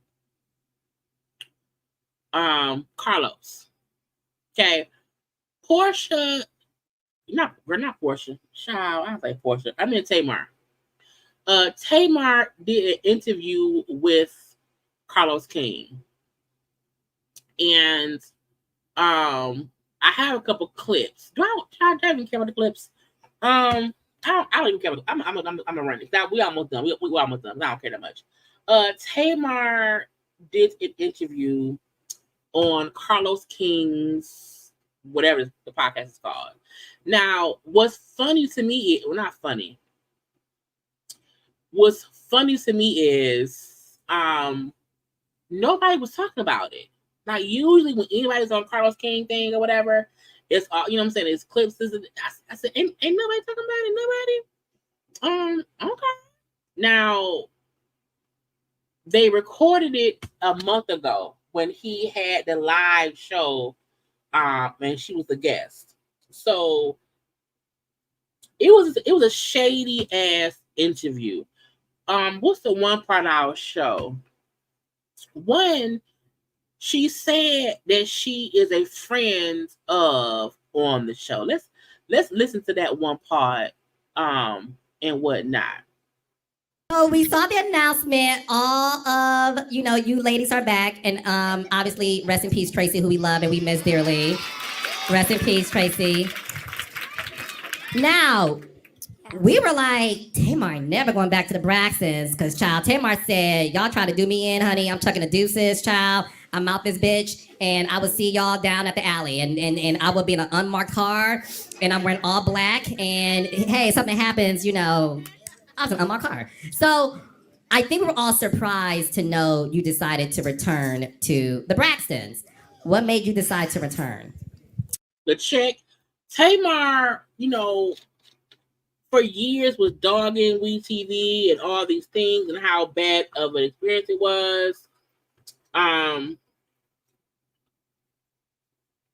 Carlos. Okay. Porsha, not Porsha. Child, I say Porsha. I mean Tamar. Tamar did an interview with Carlos King. And I have a couple clips. Do I even care about the clips? I don't even care. I'm gonna run it. Now we almost done. We almost done. I don't care that much. Tamar did an interview on Carlos King's whatever the podcast is called. Now, what's funny to me, not funny. What's funny to me is nobody was talking about it. Like usually when anybody's on Carlos King thing or whatever, it's all, you know what I'm saying, it's clips. I said, ain't nobody talking about it, nobody. Okay. Now they recorded it a month ago when he had the live show, and she was the guest. So it was a shady ass interview. What's the one part of our show? One, she said that she is a friend of on the show. Let's listen to that one part, and whatnot. So we saw the announcement. All of you ladies are back, and obviously, rest in peace, Tracy, who we love and we miss dearly. Rest in peace, Tracy. Now, we were like, Tamar never going back to the Braxtons, because child, Tamar said, y'all try to do me in, honey. I'm chucking the deuces, child. I'm out this bitch, and I will see y'all down at the alley, and I will be in an unmarked car, and I'm wearing all black, and hey, if something happens, I was an unmarked car. So I think we were all surprised to know you decided to return to the Braxtons. What made you decide to return? The chick, Tamar, for years was dogging WeTV and all these things and how bad of an experience it was.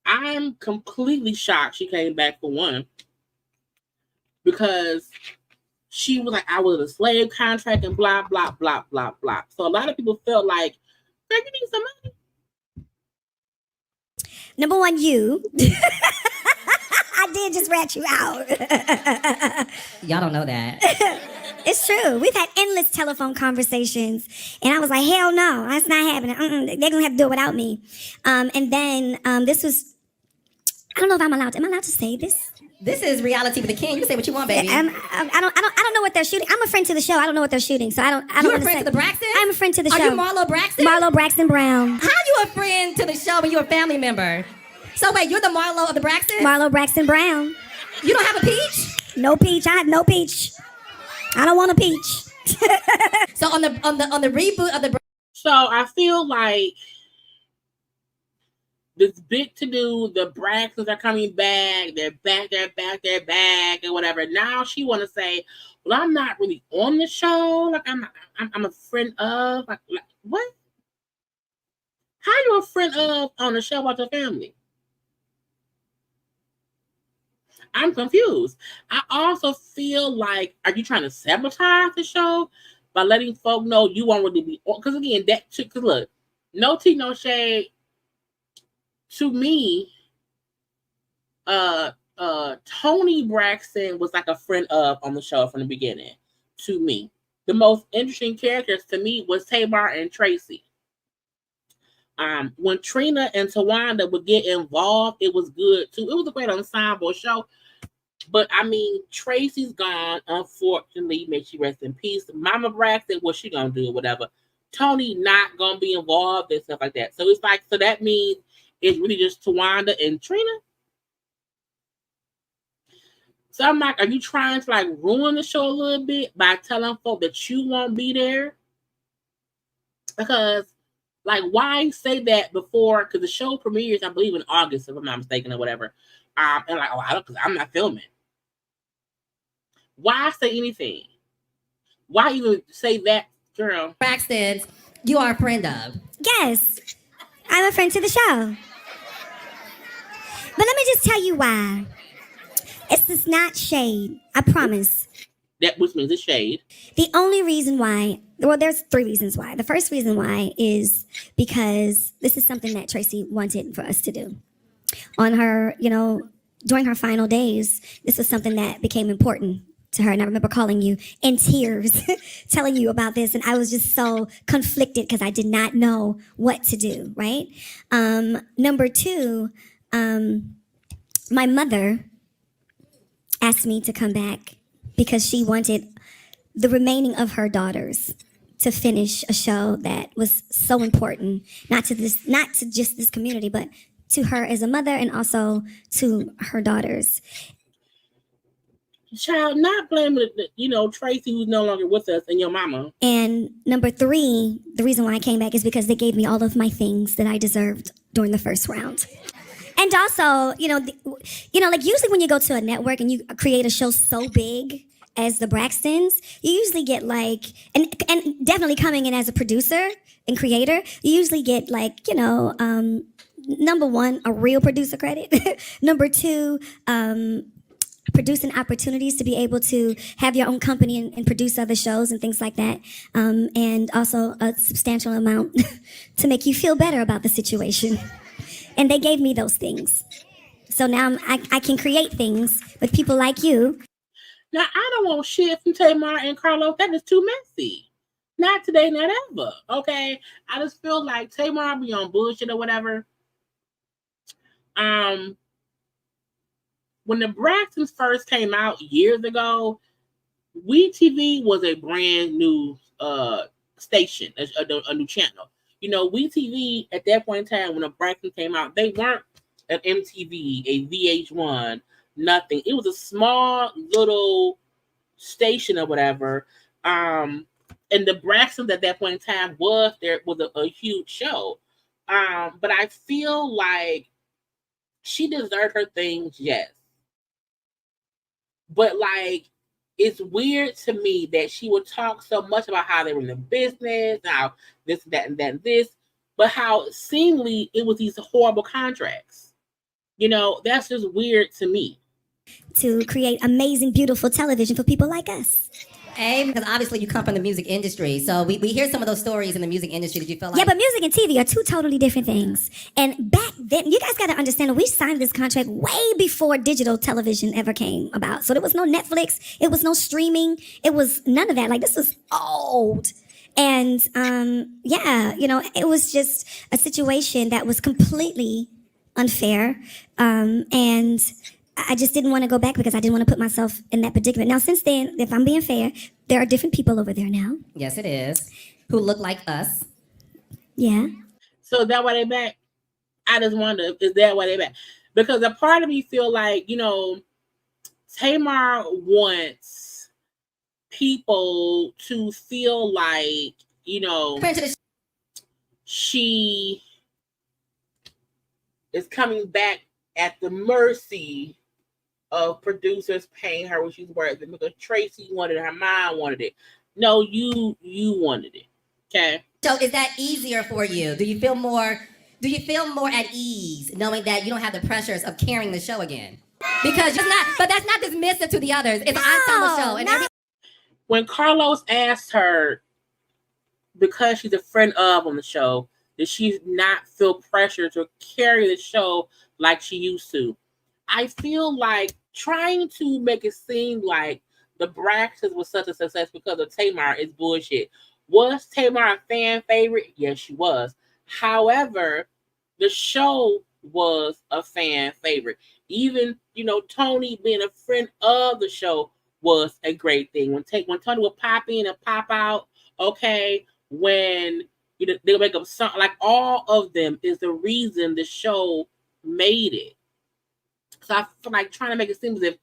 I'm completely shocked she came back for one, because she was like, I was a slave contract and blah, blah, blah, blah, blah. So a lot of people felt like, girl, you need some money. Number one, you. I did just rat you out. Y'all don't know that. It's true. We've had endless telephone conversations, and I was like, hell no, that's not happening. They're going to have to do it without me. And then this was, I don't know if I'm allowed to. Am I allowed to say this? This is reality with the king. You can say what you want, baby. I don't know what they're shooting. I'm a friend to the show. I don't know what they're shooting, so I don't. You're a friend to the Braxton? I'm a friend to the show. Are you Marlo Braxton? Marlo Braxton Brown. How you a friend to the show when you're a family member? So wait, you're the Marlo of the Braxton? Marlo Braxton Brown. You don't have a peach? No peach. I have no peach. I don't want a peach. So on the reboot of the. So I feel like this big to do, the Braxtons are coming back, they're back, and whatever. Now she want to say, well, I'm not really on the show. Like I'm a friend of. Like what? How you a friend of on the show about your family? I'm confused. I also feel like, are you trying to sabotage the show by letting folk know you won't really be on? Because again, because look, no tea, no shade. To me, Tony Braxton was like a friend of on the show from the beginning. To me, the most interesting characters to me was Tamar and Tracy. When Trina and Tawanda would get involved, it was good too. It was a great ensemble show. But I mean, Tracy's gone, unfortunately. May she rest in peace. Mama Braxton, what's she gonna do? Whatever. Tony not gonna be involved and stuff like that. So it's like, so that means it's really just Tawanda and Trina. So I'm like, are you trying to like ruin the show a little bit by telling folk that you won't be there? Because, like, why say that before? Because the show premieres, I believe, in August, if I'm not mistaken, or whatever. And like, because I'm not filming. Why say anything? Why even say that, girl? Braxton, you are a friend of. Yes, I'm a friend to the show. But let me just tell you why. It's just not shade. I promise. That which means it's shade. The only reason why, well, there's 3 reasons why. The first reason why is because this is something that Tracy wanted for us to do. On her, during her final days, this was something that became important to her. And I remember calling you in tears, telling you about this. And I was just so conflicted because I did not know what to do, right? Number 2, my mother asked me to come back because she wanted the remaining of her daughters to finish a show that was so important, not to just this community, but to her as a mother and also to her daughters. Child, not blaming Tracy, who's no longer with us, and your mama. And number 3, the reason why I came back is because they gave me all of my things that I deserved during the first round. And also, like usually when you go to a network and you create a show so big as the Braxtons, you usually get like, and definitely coming in as a producer and creator, you usually get like, number 1, a real producer credit. Number 2, producing opportunities to be able to have your own company and produce other shows and things like that. And also a substantial amount to make you feel better about the situation. And they gave me those things. So now I can create things with people like you. Now, I don't want shit from Tamar and Carlos. That is too messy. Not today, not ever. Okay? I just feel like Tamar be on bullshit or whatever. When the Braxtons first came out years ago, WeTV was a brand new station, a new channel. WeTV at that point in time when the Braxtons came out, they weren't an MTV, a VH1, nothing. It was a small little station or whatever. And the Braxtons at that point in time was a huge show. But I feel like she deserved her things, yes. But like, it's weird to me that she would talk so much about how they were in the business, how this, that, and that, and this, but how seemingly it was these horrible contracts. That's just weird to me. To create amazing, beautiful television for people like us. Because obviously you come from the music industry, so we hear some of those stories in the music industry that you feel like... Yeah, but music and TV are 2 totally different things. And back then, you guys got to understand that we signed this contract way before digital television ever came about. So there was no Netflix, it was no streaming, it was none of that. Like, this was old. And it was just a situation that was completely unfair. And I just didn't want to go back because I didn't want to put myself in that predicament. Now, since then, if I'm being fair, there are different people over there now. Yes, it is. Who look like us. Yeah. So that why they back? I just wonder, is that why they back? Because a part of me feel like, Tamar wants people to feel like, she is coming back at the mercy of producers paying her what she's worth, because Tracy wanted it, her mom wanted it. No, you wanted it. Okay. So is that easier for you? Do you feel more at ease knowing that you don't have the pressures of carrying the show again? Because but that's not dismissive to the others. It's an ensemble show. And when Carlos asked her, because she's a friend of on the show, that she not feel pressure to carry the show like she used to. I feel like trying to make it seem like the Braxtons was such a success because of Tamar is bullshit. Was Tamar a fan favorite? Yes, she was. However, the show was a fan favorite. Even, Tony being a friend of the show was a great thing. When Tony would pop in and pop out, okay, when they'll make up something, like all of them is the reason the show made it. So I feel like trying to make it seem as if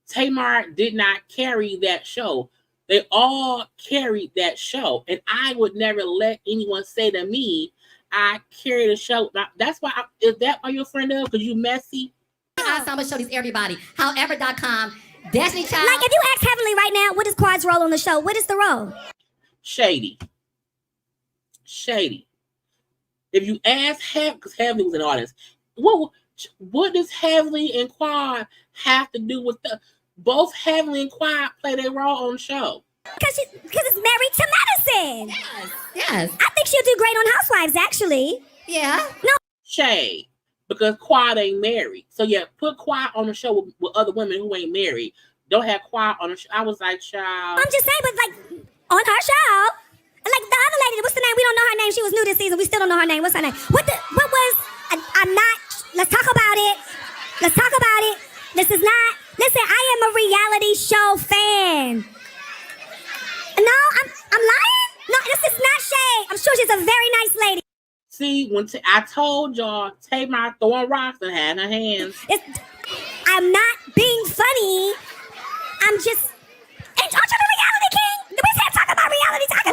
Tamar did not carry that show. They all carried that show. And I would never let anyone say to me, I carry the show. Now, that's why, is that why you're a friend of? Because you messy? Ensemble show these everybody. However.com, Destiny Child. Like, if you ask Heavenly right now, what is Quad's role on the show? What is the role? Shady. If you ask because Heavenly was an artist, what does Heavenly and Quad have to do with both Heavenly and Quad play their role on the show? Because it's married to Madison. Yes. I think she'll do great on Housewives, actually. Yeah. No. Shade. Because Quad ain't married. So yeah, put Quad on the show with other women who ain't married. Don't have Quad on the show. I was like, child. I'm just saying, but like on her show, like the other lady, what's the name? We don't know her name. She was new this season. We still don't know her name. What's her name? What was? I'm not. Let's talk about it. This is not. Listen, I am a reality show fan. No, I'm lying. No, this is not shade. I'm sure she's a very nice lady. See, when I told y'all, Tamar throwing rocks and had her hands. I'm not being funny. I'm just. Aren't you the reality king? We can't talk about reality. I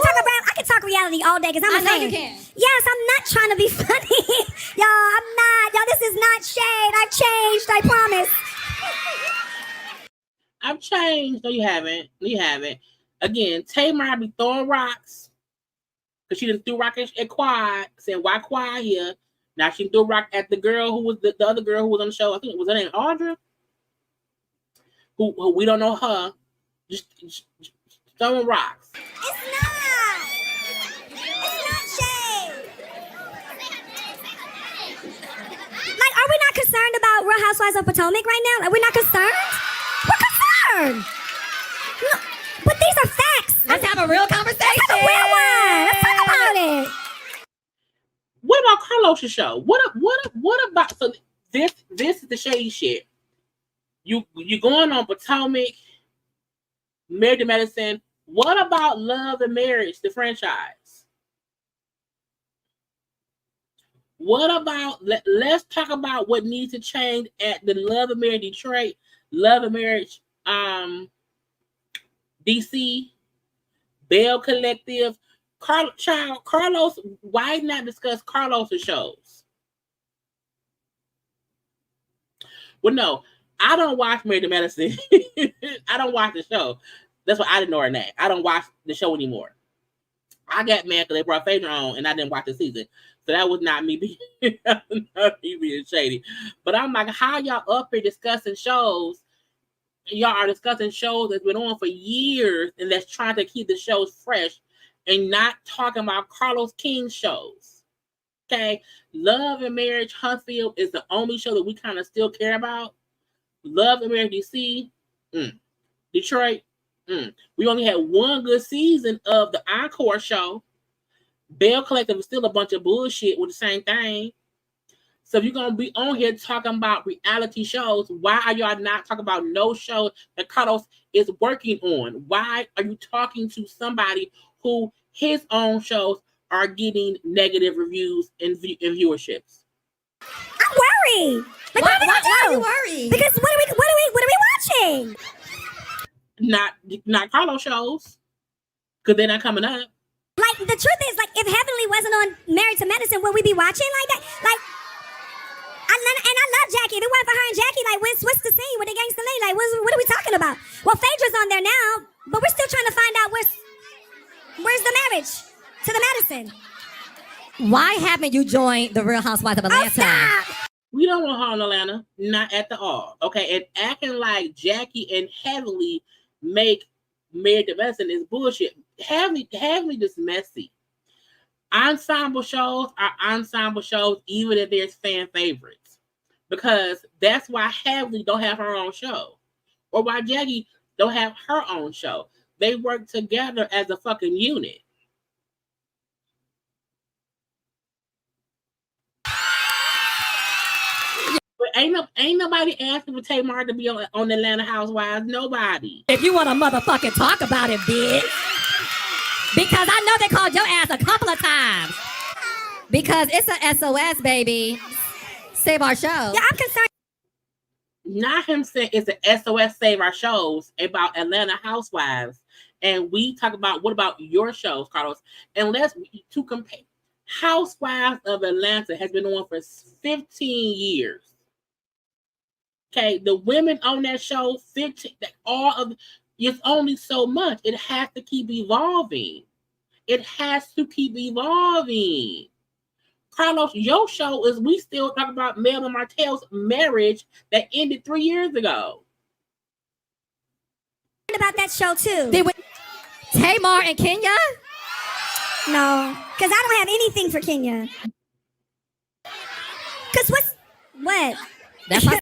can talk reality all day because I'm a fan. I know you can. Yes, I'm not trying to be funny. Y'all, I'm not. Y'all, this is not shade. I've changed. I promise. I've changed. No, you haven't. Again, Tamar be throwing rocks because she didn't throw rock at Quad, saying why Quad here. Now she threw a rock at the girl who was the other girl who was on the show. I think it was her name Audra, who we don't know her. Just throwing rocks. It's not shade. Like, are we not concerned about Real Housewives of Potomac right now? Like, we're not concerned? We're concerned. No, but these are facts. Let's have a real conversation. Let's have a real one. Let's talk about it. What about Carlos's show? What about, so this is the shady shit. You going on Potomac, Married to Medicine. What about Love and Marriage, the franchise? What about, let's talk about what needs to change at the Love and Marriage Detroit, Love and Marriage DC, Bell Collective. Carlos, why not discuss Carlos's shows? Well, no, I don't watch Married to Medicine. I don't watch the show. That's why I didn't know her name. I don't watch the show anymore. I got mad because they brought Phaedra on and I didn't watch the season. So that was not me being shady. But I'm like, how y'all up here discussing shows? Y'all are discussing shows that's been on for years and that's trying to keep the shows fresh and not talking about Carlos King's shows. Okay? Love and Marriage Huntsville is the only show that we kind of still care about. Love and Marriage DC, Detroit, we only had one good season of the Encore show. Bell Collective is still a bunch of bullshit with the same thing. So if you're going to be on here talking about reality shows, why are y'all not talking about no show that Carlos is working on? Why are you talking to somebody who his own shows are getting negative reviews and viewerships? I'm worried. Like, why are you worried? Because what are we watching? Not Carlos shows, because they're not coming up. Like, the truth is, like, if Heavenly wasn't on Married to Medicine, would we be watching like that? Like, I love Jackie. If it weren't for her and Jackie, like, what's the scene with the Gangsta League? Like, what are we talking about? Well, Phaedra's on there now, but we're still trying to find out where's the marriage to the Madison. Why haven't you joined the Real Housewives of Atlanta? Oh, stop. We don't want her in Atlanta, not at the all. Okay, and acting like Jackie and Heavenly make Married to Medicine is bullshit. Heavenly just messy. Ensemble shows are ensemble shows, even if there's fan favorites, because that's why Heavenly don't have her own show, or why Jackie don't have her own show. They work together as a fucking unit. But ain't nobody asking for Tamar to be on Atlanta Housewives. Nobody. If you want to motherfucking talk about it, bitch. Because I know they called your ass a couple of times. Because it's a SOS, baby. Save our show. Yeah, I'm concerned. Not him saying it's an SOS save our shows about Atlanta Housewives and we talk about what about your shows, Carlos, and let's to compare. Housewives of Atlanta has been on for 15 years. Okay, the women on that show, 15, all of it's only so much. It has to keep evolving. It has to keep evolving. Carlos, your show is we still talk about Mel and Martell's marriage that ended 3 years ago. About that show too. Tamar and Kenya? No, because I don't have anything for Kenya. Because what? That's my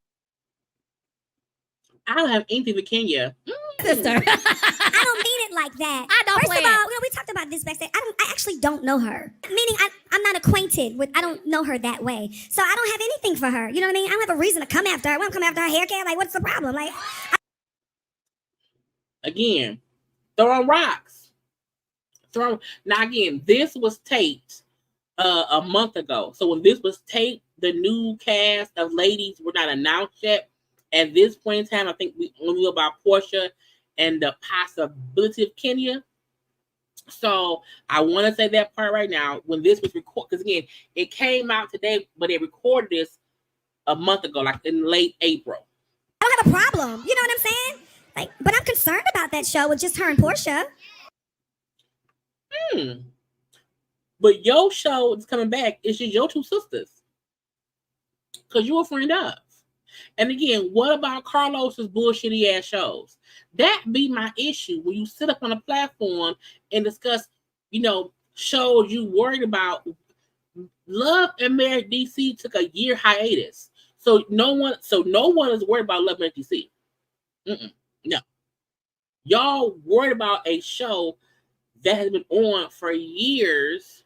I don't have anything for Kenya. sister. I don't mean it like that. I don't First play of all, we talked about this backstage. I actually don't know her. Meaning I'm not acquainted with, I don't know her that way. So I don't have anything for her. You know what I mean? I don't have a reason to come after her. I want to come after her hair care. Like, what's the problem? Like, Again, throwing rocks. Now again, this was taped a month ago. So when this was taped, the new cast of ladies were not announced yet. At this point in time, I think we only knew about Porsha and the possibility of Kenya. So I want to say that part right now. When this was recorded, because again, it came out today, but they recorded this a month ago, like in late April. I don't have a problem. You know what I'm saying? Like, but I'm concerned about that show with just her and Porsha. But your show is coming back. It's just your two sisters. Because you're a friend of. And again, what about Carlos's bullshitty ass shows? That be my issue when you sit up on a platform and discuss, shows you worried about. Love and Marriage DC took a year hiatus. So no one is worried about Love and Marriage DC. No. Y'all worried about a show that has been on for years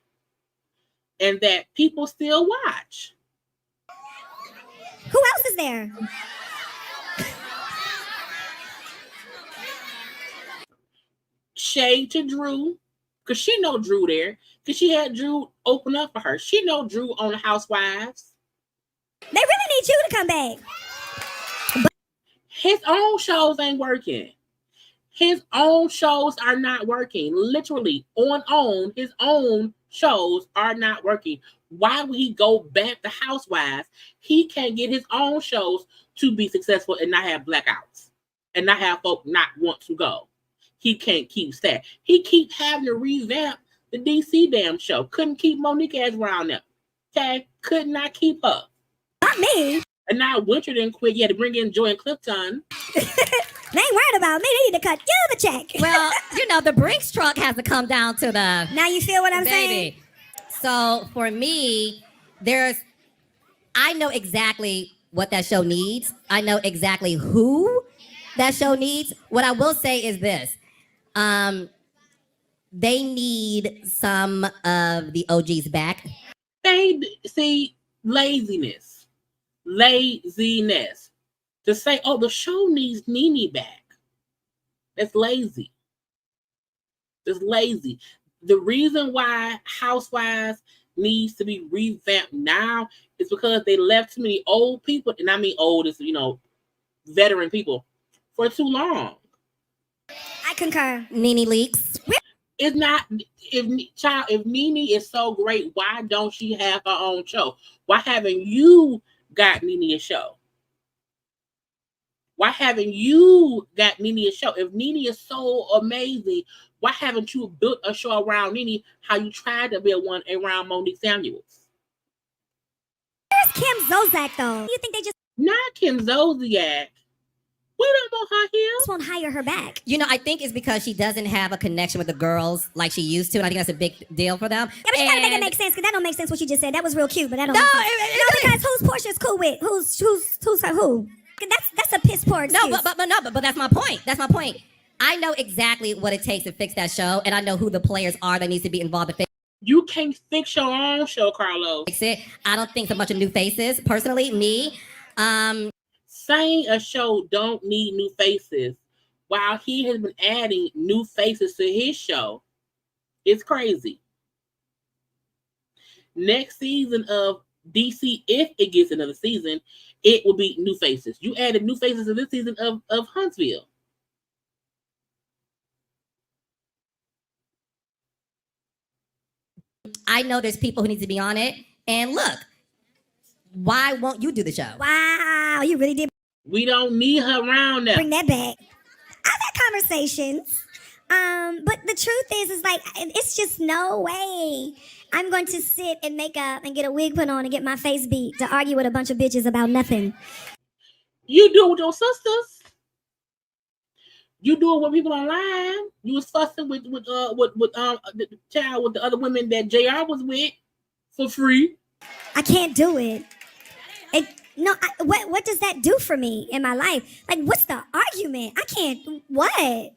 and that people still watch. Who else is there? Shade to Drew, because she know Drew there, because she had Drew open up for her. She know Drew on the Housewives. They really need you to come back. His own shows ain't working. His own shows are not working. Literally, his own shows are not working. Why would he go back to Housewives? He can't get his own shows to be successful and not have blackouts and not have folk not want to go. He can't keep that. He keep having to revamp the DC damn show. Couldn't keep Monique as around them. Okay? Could not keep her. Not me. And now Winter didn't quit. You had to bring in Joy and Clifton. They ain't worried about me. They need to cut you the check. Well, the Brinks truck has to come down to the. Now you feel what I'm saying? So for me, I know exactly what that show needs. I know exactly who that show needs. What I will say is this. They need some of the OGs back. They see laziness. To say, oh, the show needs Nene back. That's lazy. It's lazy. The reason why Housewives needs to be revamped now is because they left too many old people, and I mean old as veteran people, for too long. I concur. Nene Leakes. It's not if Nene is so great, why don't she have her own show? Why haven't you got Nene a show? Why haven't you got Nene a show? If Nene is so amazing, why haven't you built a show around Nene how you tried to build one around Monique Samuels? Where's Kim Zolciak, though? You think they just... Not Kim Zolciak. We don't want her here. Just won't hire her back. I think it's because she doesn't have a connection with the girls like she used to, and I think that's a big deal for them. Yeah, but you gotta make it make sense, because that don't make sense what you just said. That was real cute, but that don't make sense. Because who's Portia's cool with? Who's her who? That's a piss poor excuse. No, but that's my point. That's my point. I know exactly what it takes to fix that show, and I know who the players are that needs to be involved to fix. You can't fix your own show, Carlos. I don't think so much of new faces. Personally, me. Saying a show don't need new faces while he has been adding new faces to his show, it's crazy. Next season of DC, if it gets another season, it will be new faces. You added new faces to this season of Huntsville. I know there's people who need to be on it. And look, why won't you do the show? Wow, you really did We don't need her around now. bring that back. I've had conversations. But the truth is like, it's just no way I'm going to sit and make up and get a wig put on and get my face beat to argue with a bunch of bitches about nothing. You do it with your sisters. You do it with people online. You was fussing with the child with the other women that JR was with for free. I can't do it. What does that do for me in my life? Like, what's the argument? I can't. What?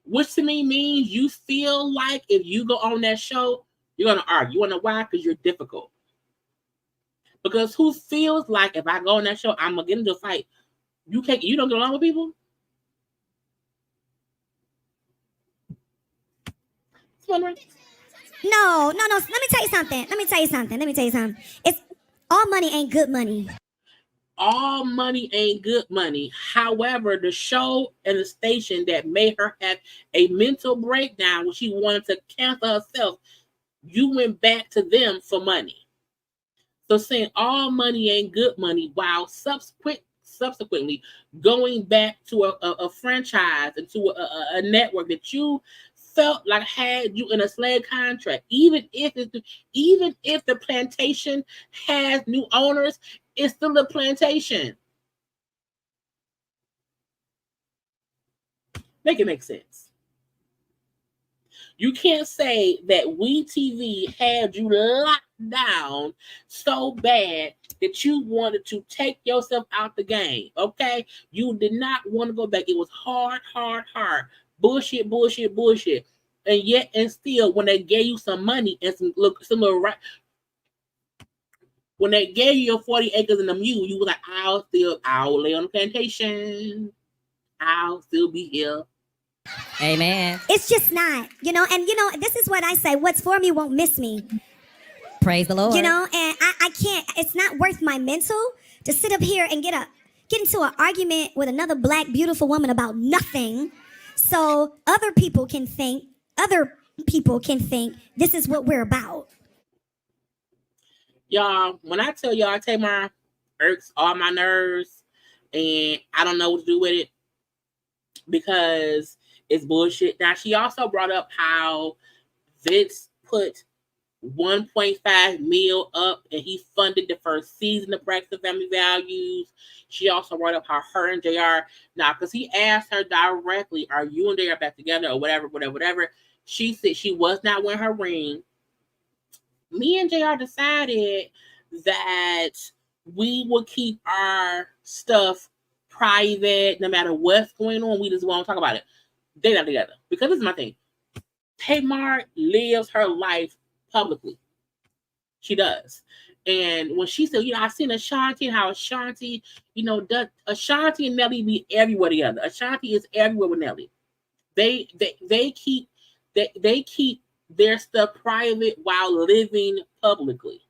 Which to me means you feel like if you go on that show, you're gonna argue. You wanna know why? Because you're difficult. Because who feels like if I go on that show, I'm gonna get into a fight? You don't get along with people. No. Let me tell you something. It's all money ain't good money. All money ain't good money. However, the show and the station that made her have a mental breakdown when she wanted to cancel herself, you went back to them for money. So saying all money ain't good money, while subsequently going back to a franchise and to a network that you felt like had you in a slave contract, even if the plantation has new owners, it's still a plantation. Make it make sense. You can't say that WeTV had you locked down so bad that you wanted to take yourself out the game. Okay, you did not want to go back. It was hard. Bullshit. And yet and still, when they gave you some money and some little right, when they gave you your 40 acres and a mule, you were like, I'll lay on the plantation. I'll still be here. Amen. It's just not, and this is what I say, what's for me won't miss me. Praise the Lord. And I can't, it's not worth my mental to sit up here and get into an argument with another black, beautiful woman about nothing. So other people can think this is what we're about. Y'all, when I tell y'all Tamar irks all my nerves and I don't know what to do with it because it's bullshit. Now, she also brought up how Vince put 1.5 mil up and he funded the first season of Braxton Family Values. She also brought up how her and JR, now, because he asked her directly, are you and JR back together or whatever. She said she was not wearing her ring. Me and JR decided that we will keep our stuff private no matter what's going on. We just won't talk about it. They're not together. Because this is my thing. Tamar lives her life publicly. She does. And when she said, I seen Ashanti and how Ashanti, Ashanti and Nelly be everywhere together. Ashanti is everywhere with Nelly. They keep their stuff private while living publicly.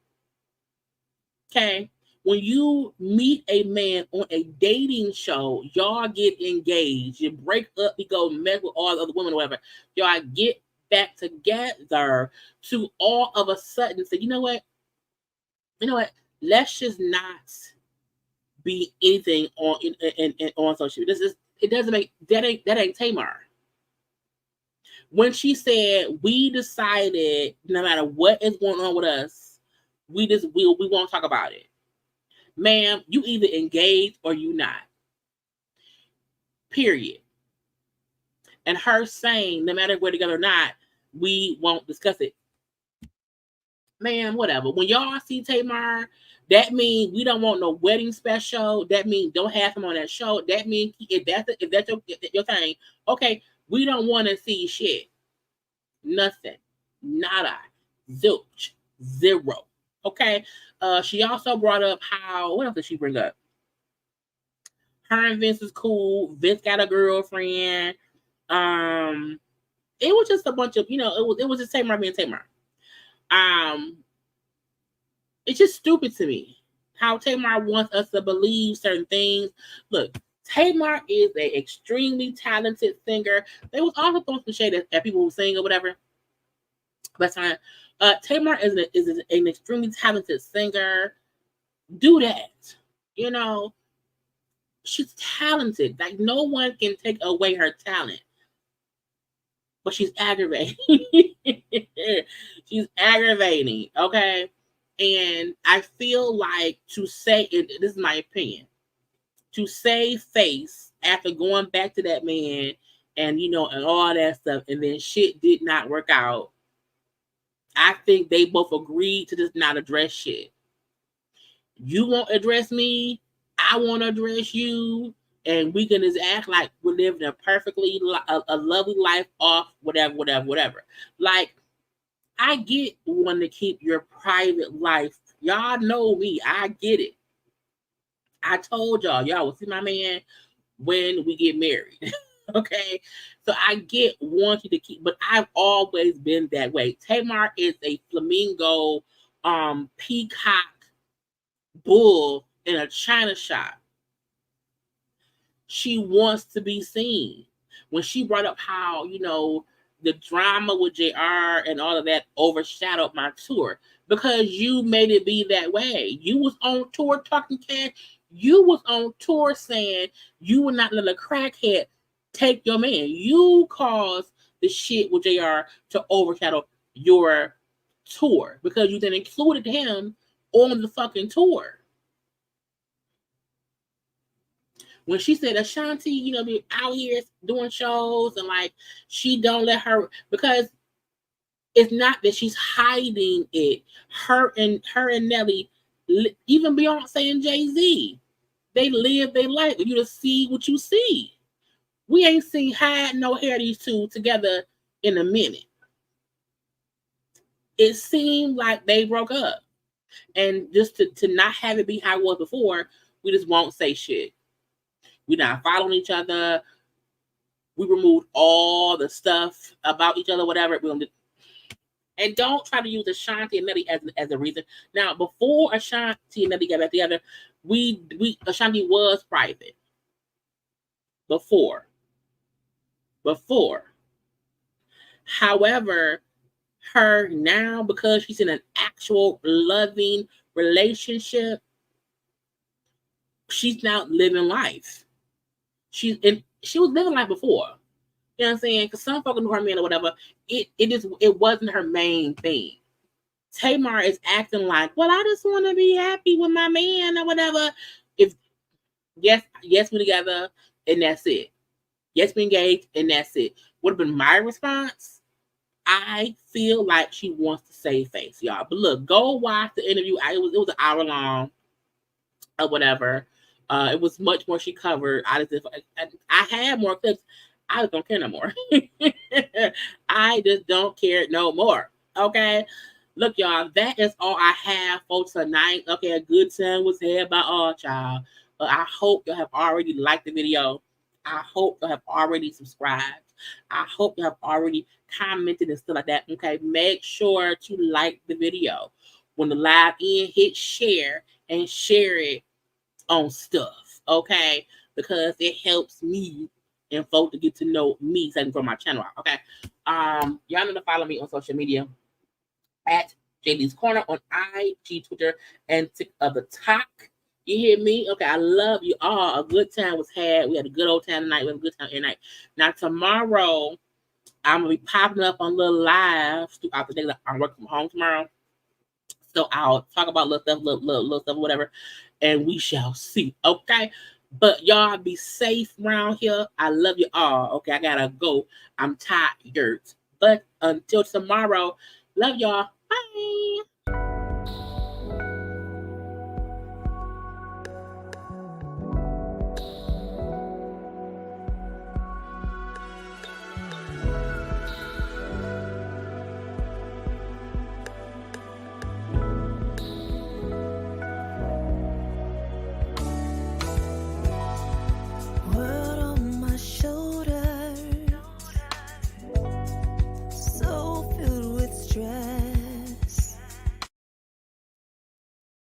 Okay? When you meet a man on a dating show, y'all get engaged. You break up, you go mess with all the other women or whatever. Y'all get back together to all of a sudden say, you know what? Let's just not be anything on social media. It doesn't make that ain't Tamar. When she said we decided no matter what is going on with us, we won't talk about it. Ma'am, you either engaged or you not. Period. And her saying, no matter if we're together or not, we won't discuss it. Ma'am, whatever. When y'all see Tamar, that means we don't want no wedding special. That means don't have him on that show. That means if that's your thing, okay, we don't want to see shit. Nothing. Nada. Zilch. Zero. Okay. She also brought up what else did she bring up? Her and Vince is cool. Vince got a girlfriend. It was just a bunch of, it was just Tamar being Tamar. It's just stupid to me how Tamar wants us to believe certain things. Look, Tamar is an extremely talented singer. They was also throwing some shade at people who sing or whatever. But Tamar is an extremely talented singer. Do that. You know, she's talented. Like, no one can take away her talent. But she's aggravating. She's aggravating, okay? And I feel like to say, this is my opinion, to save face after going back to that man and, you know, and all that stuff, and then shit did not work out. I think they both agreed to just not address shit. You won't address me, I won't address you, and we can just act like we're living a perfectly a lovely life off whatever. Like, I get wanting to keep your private life. Y'all know me. I get it. I told y'all will see my man when we get married. Okay? So I get wanting to keep, but I've always been that way. Tamar is a flamingo, peacock bull in a china shop. She wants to be seen. When she brought up how, you know, the drama with JR and all of that overshadowed my tour, because you made it be that way. You was on tour talking cash. You was on tour saying you would not let a crackhead take your man. You caused the shit with JR to overshadow your tour because you then included him on the fucking tour. When she said Ashanti, you know, be out here doing shows and like she don't let her, because it's not that she's hiding it. Her and Nelly, even Beyonce and Jay-Z, they live their life. You just see what you see. We ain't seen hide no hair these two together in a minute. It seemed like they broke up, and just to not have it be how it was before, we just won't say shit. We're not following each other. We removed all the stuff about each other, whatever. And don't try to use Ashanti and Nelly as a reason. Now, before Ashanti and Nelly got back together, Ashanti was private. Before. However, her now, because she's in an actual loving relationship, she's now living life. She was living life before. You know what I'm saying? Because some folks knew her man or whatever. It wasn't her main thing. Tamar is acting like, well, I just want to be happy with my man or whatever. Yes, we together, and that's it. Yes, we engaged, and that's it. Would have been my response. I feel like she wants to save face, y'all. But look, go watch the interview. It was an hour long or whatever. It was much more she covered. I had more clips. I just don't care no more. I just don't care no more. Okay? Look, y'all, that is all I have for tonight. Okay, a good time was had by all, y'all. I hope y'all have already liked the video. I hope y'all have already subscribed. I hope you have already commented and stuff like that. Okay, make sure to like the video. When the live end, hit share and share it on stuff, okay? Because it helps me and folks to get to know me so I can grow my channel out, okay? Y'all know to follow me on social media at JayLeesCorner on IG, Twitter, and TikTok. You hear me? Okay, I love you all. A good time was had. We had a good old time tonight. We had a good time every night. Now, tomorrow, I'm going to be popping up on little lives throughout the day. I'm working from home tomorrow. So I'll talk about little stuff, whatever, and we shall see, okay? But y'all be safe around here. I love you all. Okay, I gotta go. I'm tired. But until tomorrow, love y'all. Bye.